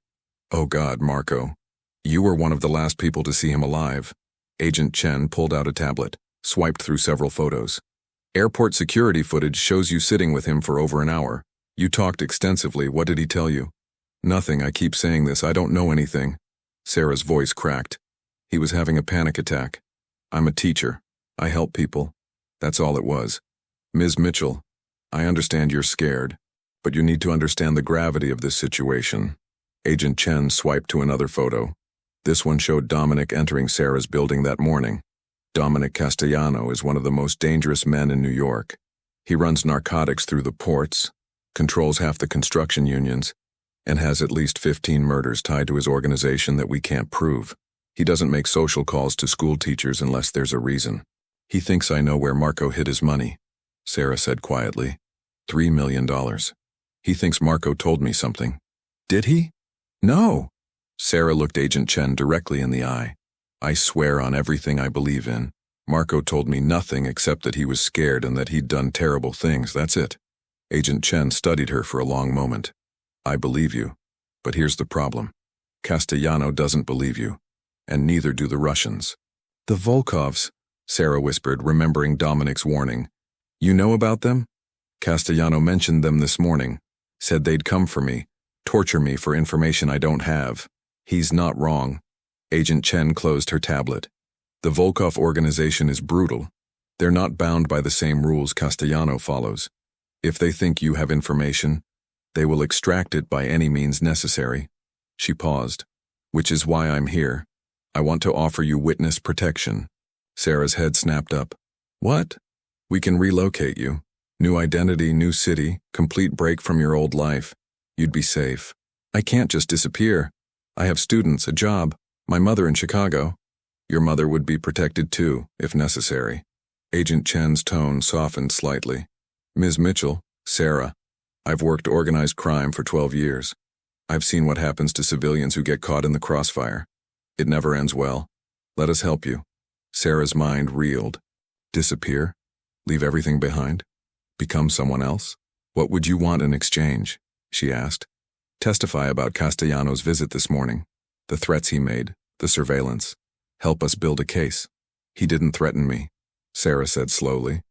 S1: Oh God, Marco. You were one of the last people to see him alive." Agent Chen pulled out a tablet, swiped through several photos. "Airport security footage shows you sitting with him for over an hour. You talked extensively. What did he tell you?" "Nothing. I keep saying this. I don't know anything." Sarah's voice cracked. "He was having a panic attack. I'm a teacher. I help people. That's all it was. Ms. Mitchell, I understand you're scared, but you need to understand the gravity of this situation." Agent Chen swiped to another photo. This one showed Dominic entering Sarah's building that morning. Dominic Castellano is one of the most dangerous men in New York. He runs narcotics through the ports, controls half the construction unions, and has at least 15 murders tied to his organization that we can't prove. He doesn't make social calls to school teachers unless there's a reason. "He thinks I know where Marco hid his money," Sarah said quietly. $3 million. "He thinks Marco told me something." "Did he?" "No." Sarah looked Agent Chen directly in the eye. "I swear on everything I believe in. Marco told me nothing except that he was scared and that he'd done terrible things, that's it." Agent Chen studied her for a long moment. "I believe you, but here's the problem. Castellano doesn't believe you, and neither do the Russians." "The Volkovs," Sarah whispered, remembering Dominic's warning. "You know about them?" "Castellano mentioned them this morning, said they'd come for me, torture me for information I don't have. He's not wrong." Agent Chen closed her tablet. "The Volkov organization is brutal. They're not bound by the same rules Castellano follows. If they think you have information, they will extract it by any means necessary." She paused. "Which is why I'm here. I want to offer you witness protection." Sarah's head snapped up. "What?" "We can relocate you. New identity, new city, complete break from your old life. You'd be safe." "I can't just disappear. I have students, a job, my mother in Chicago." "Your mother would be protected too, if necessary." Agent Chen's tone softened slightly. "Ms. Mitchell, Sarah, I've worked organized crime for 12 years. I've seen what happens to civilians who get caught in the crossfire. It never ends well. Let us help you." Sarah's mind reeled. "Disappear? Leave everything behind? Become someone else? What would you want in exchange?" she asked. "Testify about Castellano's visit this morning, the threats he made, the surveillance. Help us build a case." "He didn't threaten me," Sarah said slowly.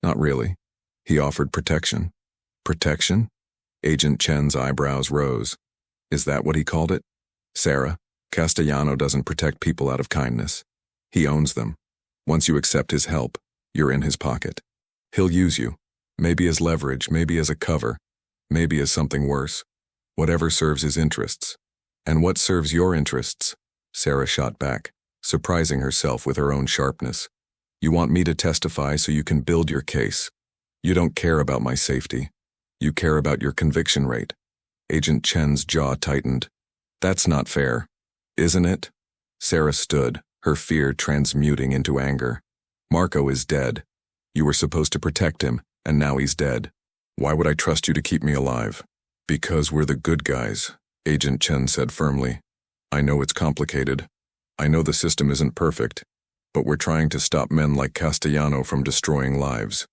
S1: "Not really. He offered protection." "Protection?" Agent Chen's eyebrows rose. "Is that what he called it?" "Sarah, Castellano doesn't protect people out of kindness. He owns them. Once you accept his help, you're in his pocket. He'll use you, maybe as leverage, maybe as a cover, maybe as something worse. Whatever serves his interests." "And what serves your interests?" Sarah shot back, surprising herself with her own sharpness. "You want me to testify so you can build your case. You don't care about my safety. You care about your conviction rate." Agent Chen's jaw tightened. "That's not fair." "Isn't it?" Sarah stood, her fear transmuting into anger. Marco is dead. You were supposed to protect him, and now he's dead. Why would I trust you to keep me alive? Because we're the good guys, Agent Chen said firmly. I know it's complicated. I know the system isn't perfect, but we're trying to stop men like Castellano from destroying lives.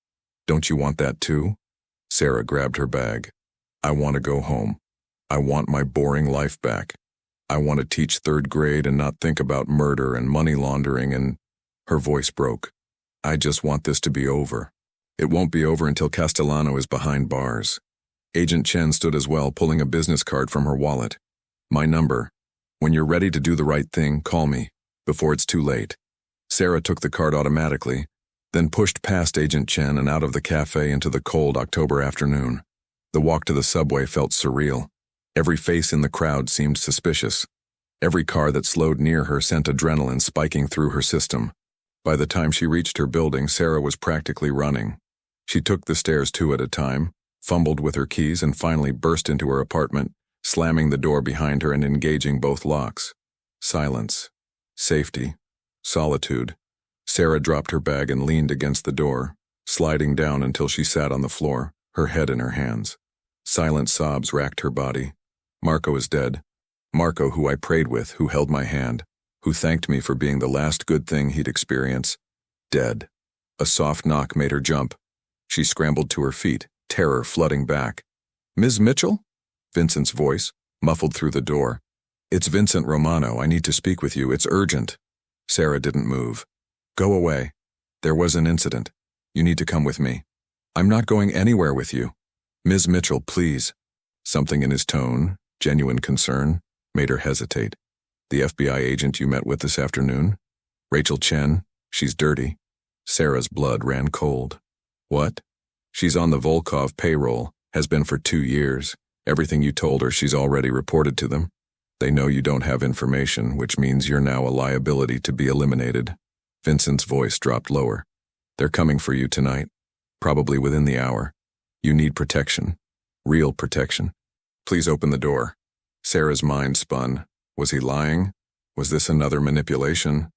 S1: Don't you want that too? Sarah grabbed her bag. I want to go home. I want my boring life back. I want to teach third grade and not think about murder and money laundering and... Her voice broke. I just want this to be over. It won't be over until Castellano is behind bars. Agent Chen stood as well, pulling a business card from her wallet. My number. When you're ready to do the right thing, call me, before it's too late. Sarah took the card automatically, then pushed past Agent Chen and out of the cafe into the cold October afternoon. The walk to the subway felt surreal. Every face in the crowd seemed suspicious. Every car that slowed near her sent adrenaline spiking through her system. By the time she reached her building, Sarah was practically running. She took the stairs two at a time, fumbled with her keys, and finally burst into her apartment, slamming the door behind her and engaging both locks. Silence. Safety. Solitude. Sarah dropped her bag and leaned against the door, sliding down until she sat on the floor, her head in her hands. Silent sobs racked her body. Marco is dead. Marco, who I prayed with, who held my hand, who thanked me for being the last good thing he'd experience. Dead. A soft knock made her jump. She scrambled to her feet, terror flooding back. Ms. Mitchell? Vincent's voice, muffled through the door. It's Vincent Romano. I need to speak with you. It's urgent. Sarah didn't move. Go away. There was an incident. You need to come with me. I'm not going anywhere with you. Ms. Mitchell, please. Something in his tone, genuine concern, made her hesitate. The FBI agent you met with this afternoon? Rachel Chen? She's dirty. Sarah's blood ran cold. What? She's on the Volkov payroll, has been for 2 years. Everything you told her she's already reported to them. They know you don't have information, which means you're now a liability to be eliminated. Vincent's voice dropped lower. They're coming for you tonight, probably within the hour. You need protection. Real protection. Please open the door. Sarah's mind spun. Was he lying? Was this another manipulation?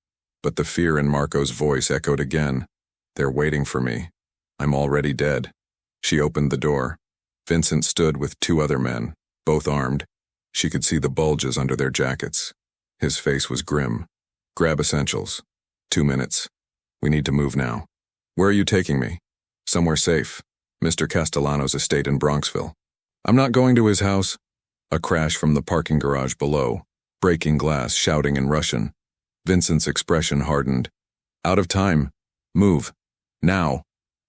S1: But the fear in Marco's voice echoed again. They're waiting for me. I'm already dead. She opened the door. Vincent stood with 2 other men, both armed. She could see the bulges under their jackets. His face was grim. Grab essentials. 2 minutes. We need to move now. Where are you taking me? Somewhere safe. Mr. Castellano's estate in Bronxville. I'm not going to his house. A crash from the parking garage below, breaking glass, shouting in Russian. Vincent's expression hardened. Out of time. Move. Now.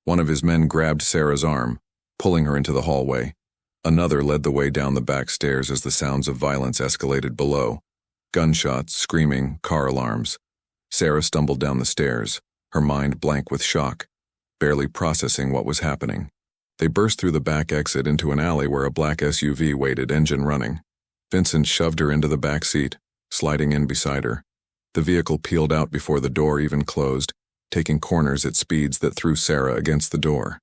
S1: One of his men grabbed Sarah's arm, pulling her into the hallway. Another led the way down the back stairs as the sounds of violence escalated below. Gunshots, screaming, car alarms. Sarah stumbled down the stairs, her mind blank with shock, barely processing what was happening. They burst through the back exit into an alley where a black SUV waited, engine running. Vincent shoved her into the back seat, sliding in beside her. The vehicle peeled out before the door even closed, taking corners at speeds that threw Sarah against the door.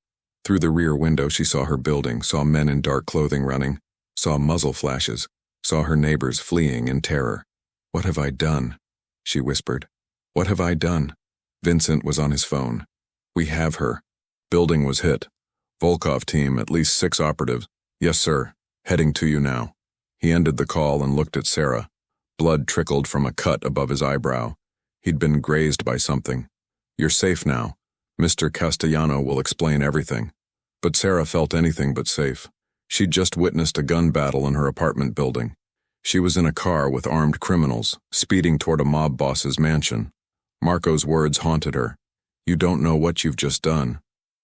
S1: Through the rear window she saw her building, saw men in dark clothing running, saw muzzle flashes, saw her neighbors fleeing in terror. What have I done? She whispered. What have I done? Vincent was on his phone. We have her. Building was hit. Volkov team, at least 6 operatives. Yes, sir. Heading to you now. He ended the call and looked at Sarah. Blood trickled from a cut above his eyebrow. He'd been grazed by something. You're safe now. Mr. Castellano will explain everything. But Sarah felt anything but safe. She'd just witnessed a gun battle in her apartment building. She was in a car with armed criminals, speeding toward a mob boss's mansion. Marco's words haunted her. You don't know what you've just done.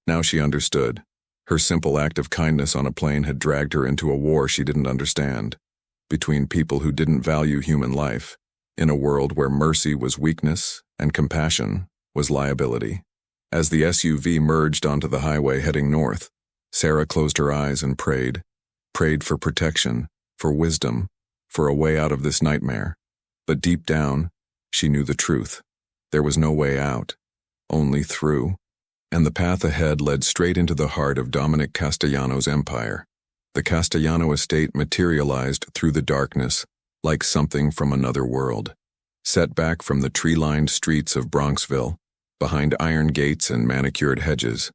S1: Now she understood. Her simple act of kindness on a plane had dragged her into a war she didn't understand. Between people who didn't value human life, in a world where mercy was weakness and compassion was liability. As the SUV merged onto the highway heading north, Sarah closed her eyes and prayed. Prayed for protection, for wisdom, for a way out of this nightmare. But deep down, she knew the truth. There was no way out, only through. And the path ahead led straight into the heart of Dominic Castellano's empire. The Castellano estate materialized through the darkness, like something from another world. Set back from the tree-lined streets of Bronxville, behind iron gates and manicured hedges,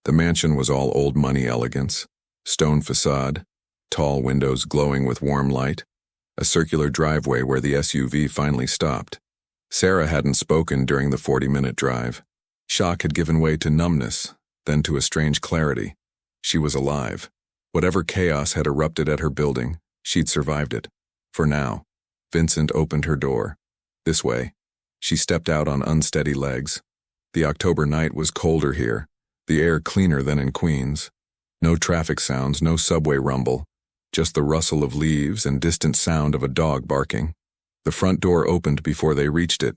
S1: the mansion was all old money elegance. Stone facade, tall windows glowing with warm light, a circular driveway where the SUV finally stopped. Sarah hadn't spoken during the 40-minute drive. Shock had given way to numbness, then to a strange clarity. She was alive. Whatever chaos had erupted at her building, she'd survived it. For now. Vincent opened her door. This way. She stepped out on unsteady legs. The October night was colder here, the air cleaner than in Queens. No traffic sounds, no subway rumble, just the rustle of leaves and distant sound of a dog barking. The front door opened before they reached it.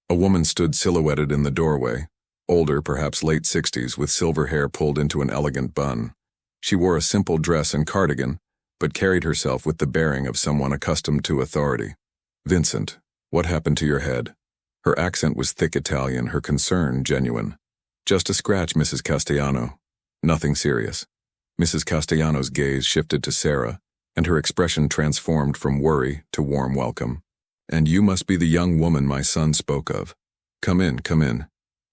S1: A woman stood silhouetted in the doorway, older, perhaps late 60s, with silver hair pulled into an elegant bun. She wore a simple dress and cardigan, but carried herself with the bearing of someone accustomed to authority. "Vincent, what happened to your head?" Her accent was thick Italian, her concern genuine. "Just a scratch, Mrs. Castellano. Nothing serious." Mrs. Castellano's gaze shifted to Sarah, and her expression transformed from worry to warm welcome. "And you must be the young woman my son spoke of. Come in, come in.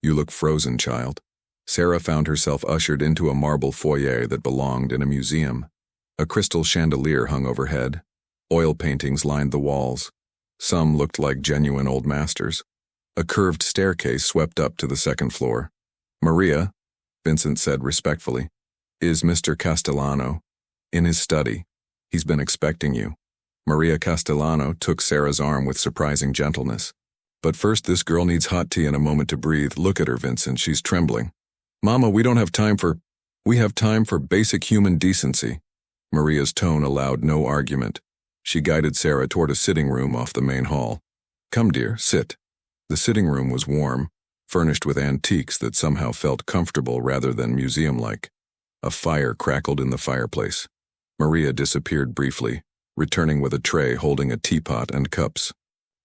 S1: You look frozen, child." Sarah found herself ushered into a marble foyer that belonged in a museum. A crystal chandelier hung overhead. Oil paintings lined the walls. Some looked like genuine old masters. A curved staircase swept up to the second floor. "Maria," Vincent said respectfully, "is Mr. Castellano in his study? He's been expecting you." Maria Castellano took Sarah's arm with surprising gentleness. "But first, this girl needs hot tea and a moment to breathe. Look at her, Vincent. She's trembling." "Mama, we have time for basic human decency." Maria's tone allowed no argument. She guided Sarah toward a sitting room off the main hall. "Come, dear, sit." The sitting room was warm, furnished with antiques that somehow felt comfortable rather than museum-like. A fire crackled in the fireplace. Maria disappeared briefly, returning with a tray holding a teapot and cups.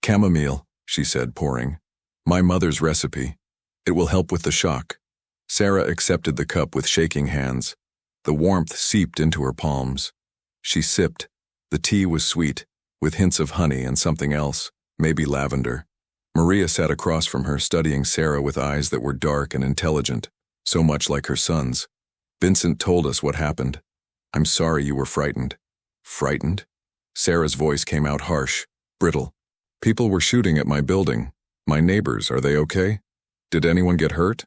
S1: "Chamomile," she said, pouring. "My mother's recipe. It will help with the shock." Sarah accepted the cup with shaking hands. The warmth seeped into her palms. She sipped. The tea was sweet, with hints of honey and something else, maybe lavender. Maria sat across from her, studying Sarah with eyes that were dark and intelligent, so much like her son's. "Vincent told us what happened. I'm sorry you were frightened." "Frightened?" Sarah's voice came out harsh, brittle. "People were shooting at my building. My neighbors, are they okay? Did anyone get hurt?"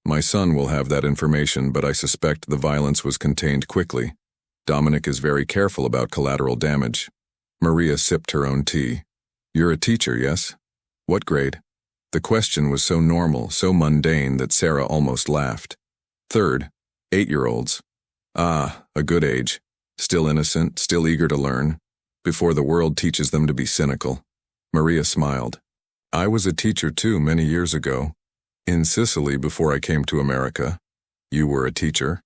S1: "My son will have that information, but I suspect the violence was contained quickly. Dominic is very careful about collateral damage." Maria sipped her own tea. "You're a teacher, yes? What grade?" The question was so normal, so mundane that Sarah almost laughed. "Third, 8-year-olds. Ah, a good age. Still innocent, still eager to learn, before the world teaches them to be cynical." Maria smiled. "I was a teacher too many years ago. In Sicily before I came to America." "You were a teacher?"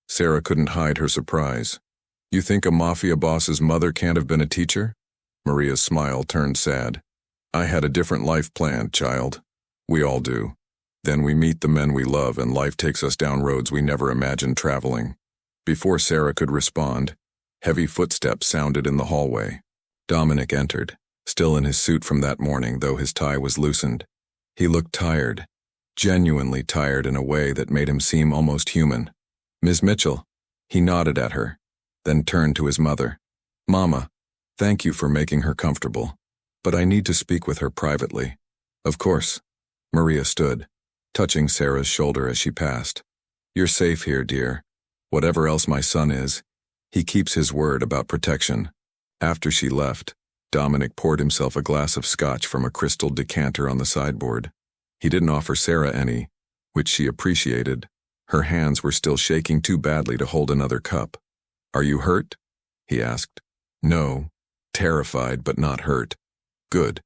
S1: Sarah couldn't hide her surprise. "You think a mafia boss's mother can't have been a teacher?" Maria's smile turned sad. "I had a different life planned, child. We all do. Then we meet the men we love and life takes us down roads we never imagined traveling." Before Sarah could respond, heavy footsteps sounded in the hallway. Dominic entered, still in his suit from that morning, though his tie was loosened. He looked tired, genuinely tired in a way that made him seem almost human. "Ms. Mitchell." He nodded at her, then turned to his mother. "Mama, thank you for making her comfortable, but I need to speak with her privately." "Of course." Maria stood, touching Sarah's shoulder as she passed. "You're safe here, dear. Whatever else my son is, he keeps his word about protection." After she left, Dominic poured himself a glass of scotch from a crystal decanter on the sideboard. He didn't offer Sarah any, which she appreciated. Her hands were still shaking too badly to hold another cup. "Are you hurt?" he asked. "No. Terrified, but not hurt." "Good."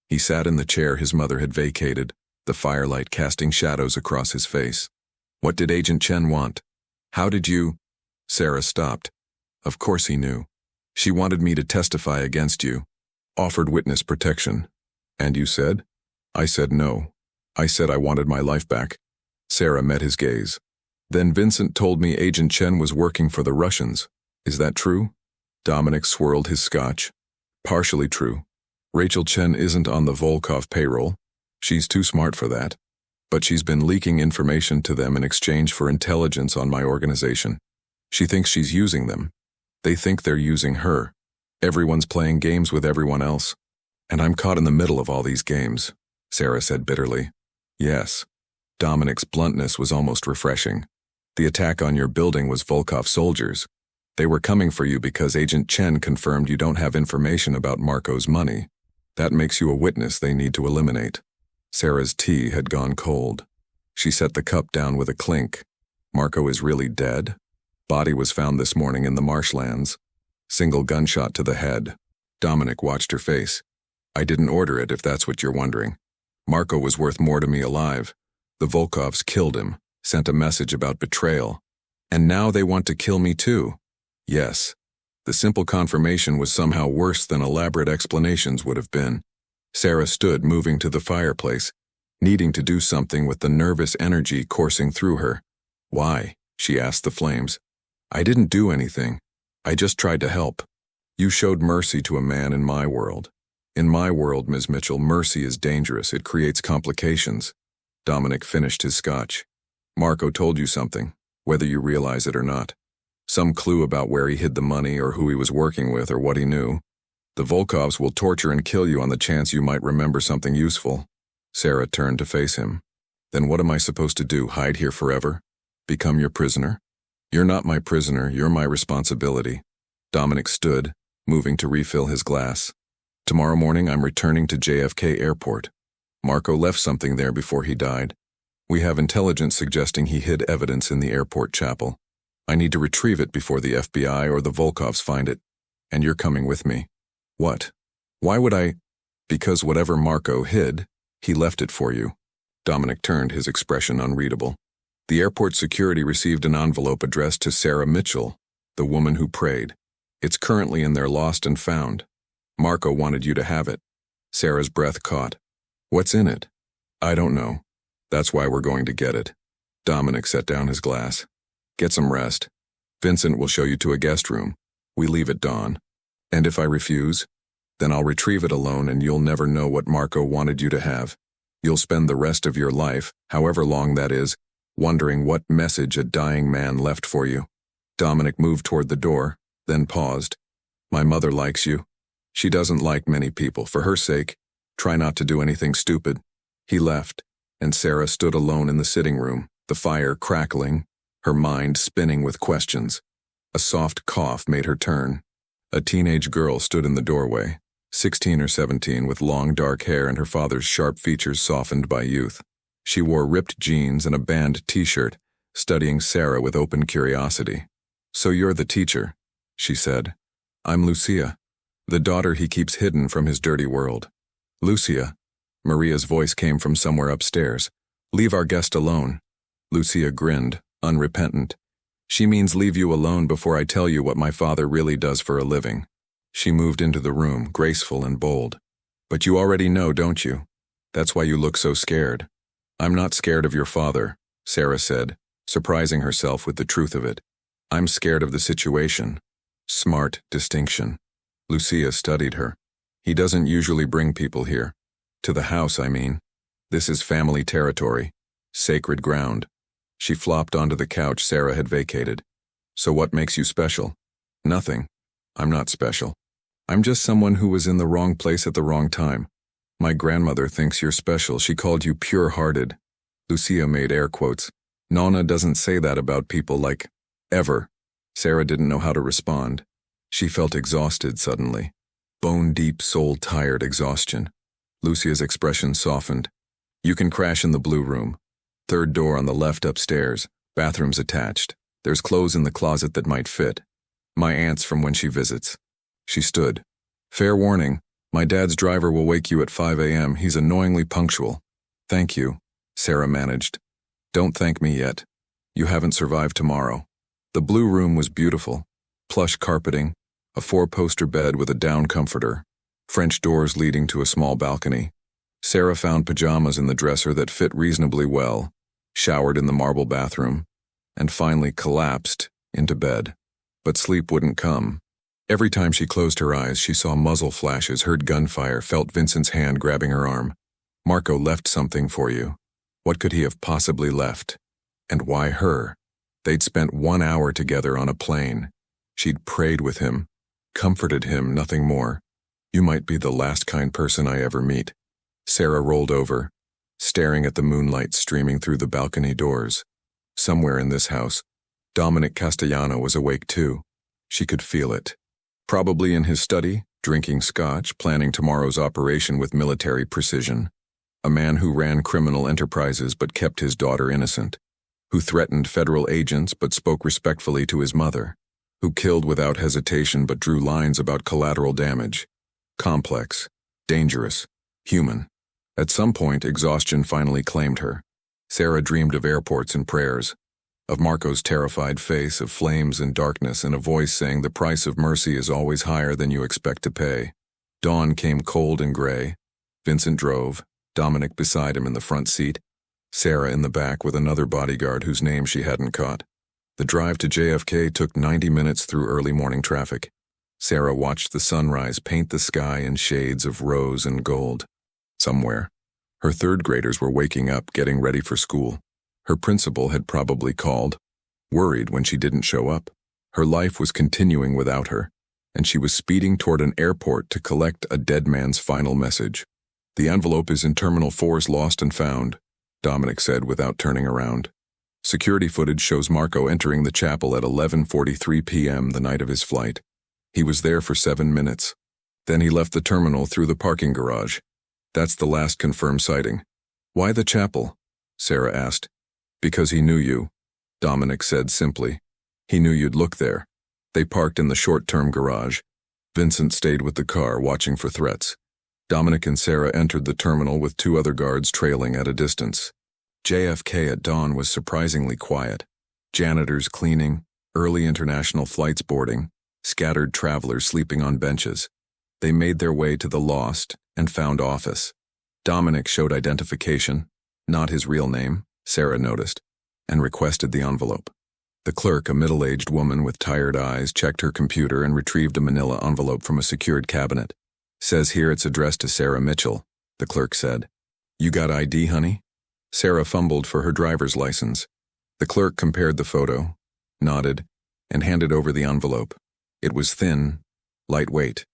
S1: He sat in the chair his mother had vacated, the firelight casting shadows across his face. "What did Agent Chen want? How did you—" Sarah stopped. Of course he knew. "She wanted me to testify against you. Offered witness protection." "And you said?" "I said no. I said I wanted my life back." Sarah met his gaze. "Then Vincent told me Agent Chen was working for the Russians. Is that true?" Dominic swirled his scotch. "Partially true. Rachel Chen isn't on the Volkov payroll. She's too smart for that. But she's been leaking information to them in exchange for intelligence on my organization. She thinks she's using them. They think they're using her. Everyone's playing games with everyone else. And I'm caught in the middle of all these games, Sarah said bitterly. Yes. Dominic's bluntness was almost refreshing. The attack on your building was Volkov soldiers. They were coming for you because Agent Chen confirmed you don't have information about Marco's money. That makes you a witness they need to eliminate. Sarah's tea had gone cold. She set the cup down with a clink. Marco is really dead? Body was found this morning in the marshlands. Single gunshot to the head. Dominic watched her face. I didn't order it, if that's what you're wondering. Marco was worth more to me alive. The Volkovs killed him, sent a message about betrayal. And now they want to kill me too. Yes. The simple confirmation was somehow worse than elaborate explanations would have been. Sarah stood, moving to the fireplace, needing to do something with the nervous energy coursing through her. Why? She asked the flames. I didn't do anything. I just tried to help. You showed mercy to a man in my world. In my world, Ms. Mitchell, mercy is dangerous. It creates complications. Dominic finished his scotch. Marco told you something, whether you realize it or not. Some clue about where he hid the money or who he was working with or what he knew. The Volkovs will torture and kill you on the chance you might remember something useful. Sarah turned to face him. Then what am I supposed to do, hide here forever? Become your prisoner? You're not my prisoner, you're my responsibility. Dominic stood, moving to refill his glass. Tomorrow morning I'm returning to JFK Airport. Marco left something there before he died. We have intelligence suggesting he hid evidence in the airport chapel. I need to retrieve it before the FBI or the Volkovs find it. And you're coming with me. What? Why would I? Because whatever Marco hid, he left it for you. Dominic turned, his expression unreadable. The airport security received an envelope addressed to Sarah Mitchell, the woman who prayed. It's currently in their lost and found. Marco wanted you to have it. Sarah's breath caught. What's in it? I don't know. That's why we're going to get it. Dominic set down his glass. Get some rest. Vincent will show you to a guest room. We leave at dawn. And if I refuse, then I'll retrieve it alone and you'll never know what Marco wanted you to have. You'll spend the rest of your life, however long that is, wondering what message a dying man left for you. Dominic moved toward the door, then paused. My mother likes you. She doesn't like many people. For her sake, try not to do anything stupid. He left, and Sarah stood alone in the sitting room, the fire crackling, her mind spinning with questions. A soft cough made her turn. A teenage girl stood in the doorway, 16 or 17, with long dark hair and her father's sharp features softened by youth. She wore ripped jeans and a band t-shirt, studying Sarah with open curiosity. So you're the teacher, she said. I'm Lucia, the daughter he keeps hidden from his dirty world. Lucia. Maria's voice came from somewhere upstairs. Leave our guest alone. Lucia grinned, unrepentant. She means leave you alone before I tell you what my father really does for a living. She moved into the room, graceful and bold. But you already know, don't you? That's why you look so scared. I'm not scared of your father, Sarah said, surprising herself with the truth of it. I'm scared of the situation. Smart distinction. Lucia studied her. He doesn't usually bring people here. To the house, I mean. This is family territory. Sacred ground. She flopped onto the couch Sarah had vacated. So what makes you special? Nothing. I'm not special. I'm just someone who was in the wrong place at the wrong time. My grandmother thinks you're special. She called you pure-hearted. Lucia made air quotes. Nonna doesn't say that about people, like, ever. Sarah didn't know how to respond. She felt exhausted suddenly. Bone-deep, soul-tired exhaustion. Lucia's expression softened. You can crash in the blue room. Third door on the left upstairs. Bathrooms attached. There's clothes in the closet that might fit. My aunt's from when she visits. She stood. Fair warning. My dad's driver will wake you at 5 a.m. He's annoyingly punctual. Thank you, Sarah managed. Don't thank me yet. You haven't survived tomorrow. The blue room was beautiful. Plush carpeting, a 4-poster bed with a down comforter, French doors leading to a small balcony. Sarah found pajamas in the dresser that fit reasonably well, showered in the marble bathroom, and finally collapsed into bed. But sleep wouldn't come. Every time she closed her eyes, she saw muzzle flashes, heard gunfire, felt Vincent's hand grabbing her arm. Marco left something for you. What could he have possibly left? And why her? They'd spent 1 hour together on a plane. She'd prayed with him, comforted him, nothing more. You might be the last kind person I ever meet. Sarah rolled over, staring at the moonlight streaming through the balcony doors. Somewhere in this house, Dominic Castellano was awake too. She could feel it. Probably in his study, drinking scotch, planning tomorrow's operation with military precision. A man who ran criminal enterprises but kept his daughter innocent. Who threatened federal agents but spoke respectfully to his mother. Who killed without hesitation but drew lines about collateral damage. Complex, dangerous, human. At some point, exhaustion finally claimed her. Sarah dreamed of airports and prayers. Of Marco's terrified face, of flames and darkness, and a voice saying the price of mercy is always higher than you expect to pay. Dawn came cold and gray. Vincent drove, Dominic beside him in the front seat, Sarah in the back with another bodyguard whose name she hadn't caught. The drive to JFK took 90 minutes through early morning traffic. Sarah watched the sunrise paint the sky in shades of rose and gold. Somewhere, her third graders were waking up, getting ready for school. Her principal had probably called, worried when she didn't show up. Her life was continuing without her, and she was speeding toward an airport to collect a dead man's final message. The envelope is in Terminal 4's lost and found, Dominic said without turning around. Security footage shows Marco entering the chapel at 11:43 p.m. the night of his flight. He was there for 7 minutes. Then he left the terminal through the parking garage. That's the last confirmed sighting. Why the chapel? Sarah asked. Because he knew you, Dominic said simply. He knew you'd look there. They parked in the short-term garage. Vincent stayed with the car, watching for threats. Dominic and Sarah entered the terminal with 2 other guards trailing at a distance. JFK at dawn was surprisingly quiet. Janitors cleaning, early international flights boarding, scattered travelers sleeping on benches. They made their way to the lost and found office. Dominic showed identification, not his real name, Sarah noticed, and requested the envelope. The clerk, a middle-aged woman with tired eyes, checked her computer and retrieved a manila envelope from a secured cabinet. Says here it's addressed to Sarah Mitchell, the clerk said. You got ID, honey? Sarah fumbled for her driver's license. The clerk compared the photo, nodded, and handed over the envelope. It was thin, lightweight.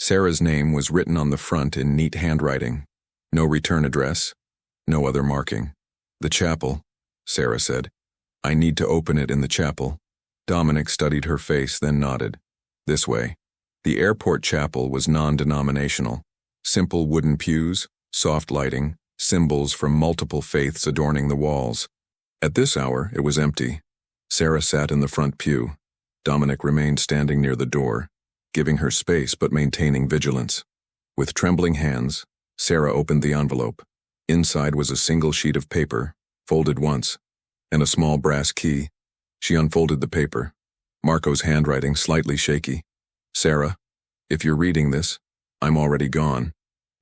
S1: Sarah's name was written on the front in neat handwriting. No return address, no other marking. The chapel, Sarah said. I need to open it in the chapel. Dominic studied her face, then nodded. This way. The airport chapel was non-denominational. Simple wooden pews, soft lighting, symbols from multiple faiths adorning the walls. At this hour, it was empty. Sarah sat in the front pew. Dominic remained standing near the door, giving her space but maintaining vigilance. With trembling hands, Sarah opened the envelope. Inside was a single sheet of paper, folded once, and a small brass key. She unfolded the paper, Marco's handwriting slightly shaky. Sarah, if you're reading this, I'm already gone.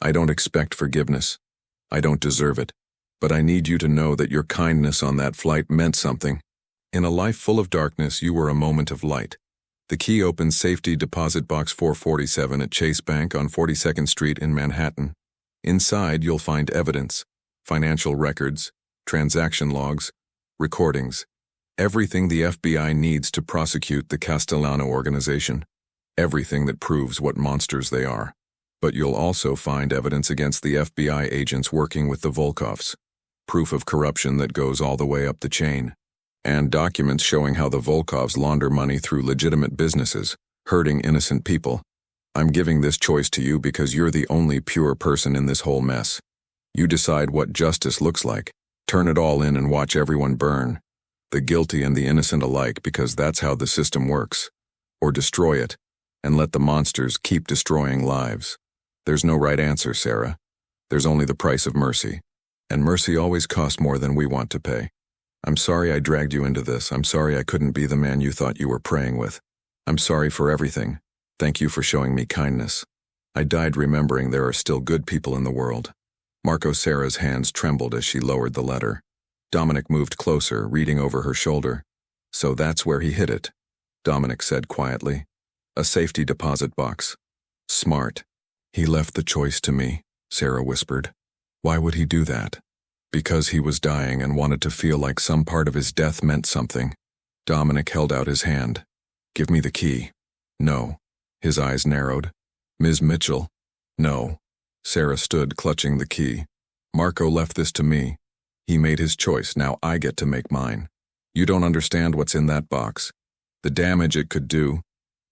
S1: I don't expect forgiveness. I don't deserve it. But I need you to know that your kindness on that flight meant something. In a life full of darkness, you were a moment of light. The key opens safety deposit box 447 at Chase Bank on 42nd Street in Manhattan. Inside, you'll find evidence, financial records, transaction logs, recordings, everything the FBI needs to prosecute the Castellano organization. Everything that proves what monsters they are. But you'll also find evidence against the FBI agents working with the Volkovs. Proof of corruption that goes all the way up the chain. And documents showing how the Volkovs launder money through legitimate businesses, hurting innocent people. I'm giving this choice to you because you're the only pure person in this whole mess. You decide what justice looks like. Turn it all in and watch everyone burn. The guilty and the innocent alike, because that's how the system works. Or destroy it, and let the monsters keep destroying lives. There's no right answer, Sarah. There's only the price of mercy. And mercy always costs more than we want to pay. I'm sorry I dragged you into this. I'm sorry I couldn't be the man you thought you were praying with. I'm sorry for everything. Thank you for showing me kindness. I died remembering there are still good people in the world. Marco Sarah's hands trembled as she lowered the letter. Dominic moved closer, reading over her shoulder. So that's where he hid it, Dominic said quietly. A safety deposit box. Smart. He left the choice to me, Sarah whispered. Why would he do that? Because he was dying and wanted to feel like some part of his death meant something. Dominic held out his hand. Give me the key. No. His eyes narrowed. Ms. Mitchell. No. Sarah stood, clutching the key. Marco left this to me. He made his choice, now I get to make mine. You don't understand what's in that box. The damage it could do.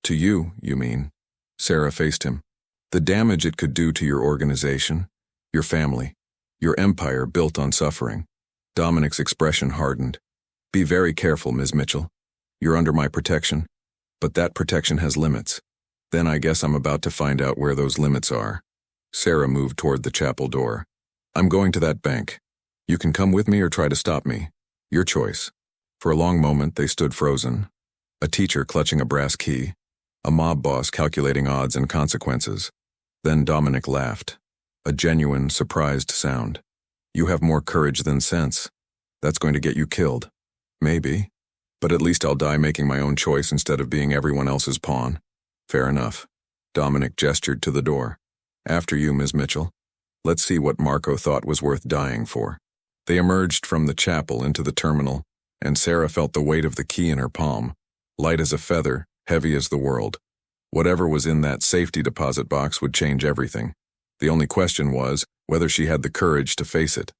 S1: To you, you mean? Sarah faced him. The damage it could do to your organization, your family, your empire built on suffering. Dominic's expression hardened. Be very careful, Ms. Mitchell. You're under my protection. But that protection has limits. Then I guess I'm about to find out where those limits are. Sarah moved toward the chapel door. I'm going to that bank. You can come with me or try to stop me. Your choice. For a long moment they stood frozen. A teacher clutching a brass key. A mob boss calculating odds and consequences. Then Dominic laughed. A genuine, surprised sound. You have more courage than sense. That's going to get you killed. Maybe. But at least I'll die making my own choice instead of being everyone else's pawn. Fair enough. Dominic gestured to the door. After you, Ms. Mitchell. Let's see what Marco thought was worth dying for. They emerged from the chapel into the terminal, and Sarah felt the weight of the key in her palm. Light as a feather, heavy as the world. Whatever was in that safety deposit box would change everything. The only question was whether she had the courage to face it.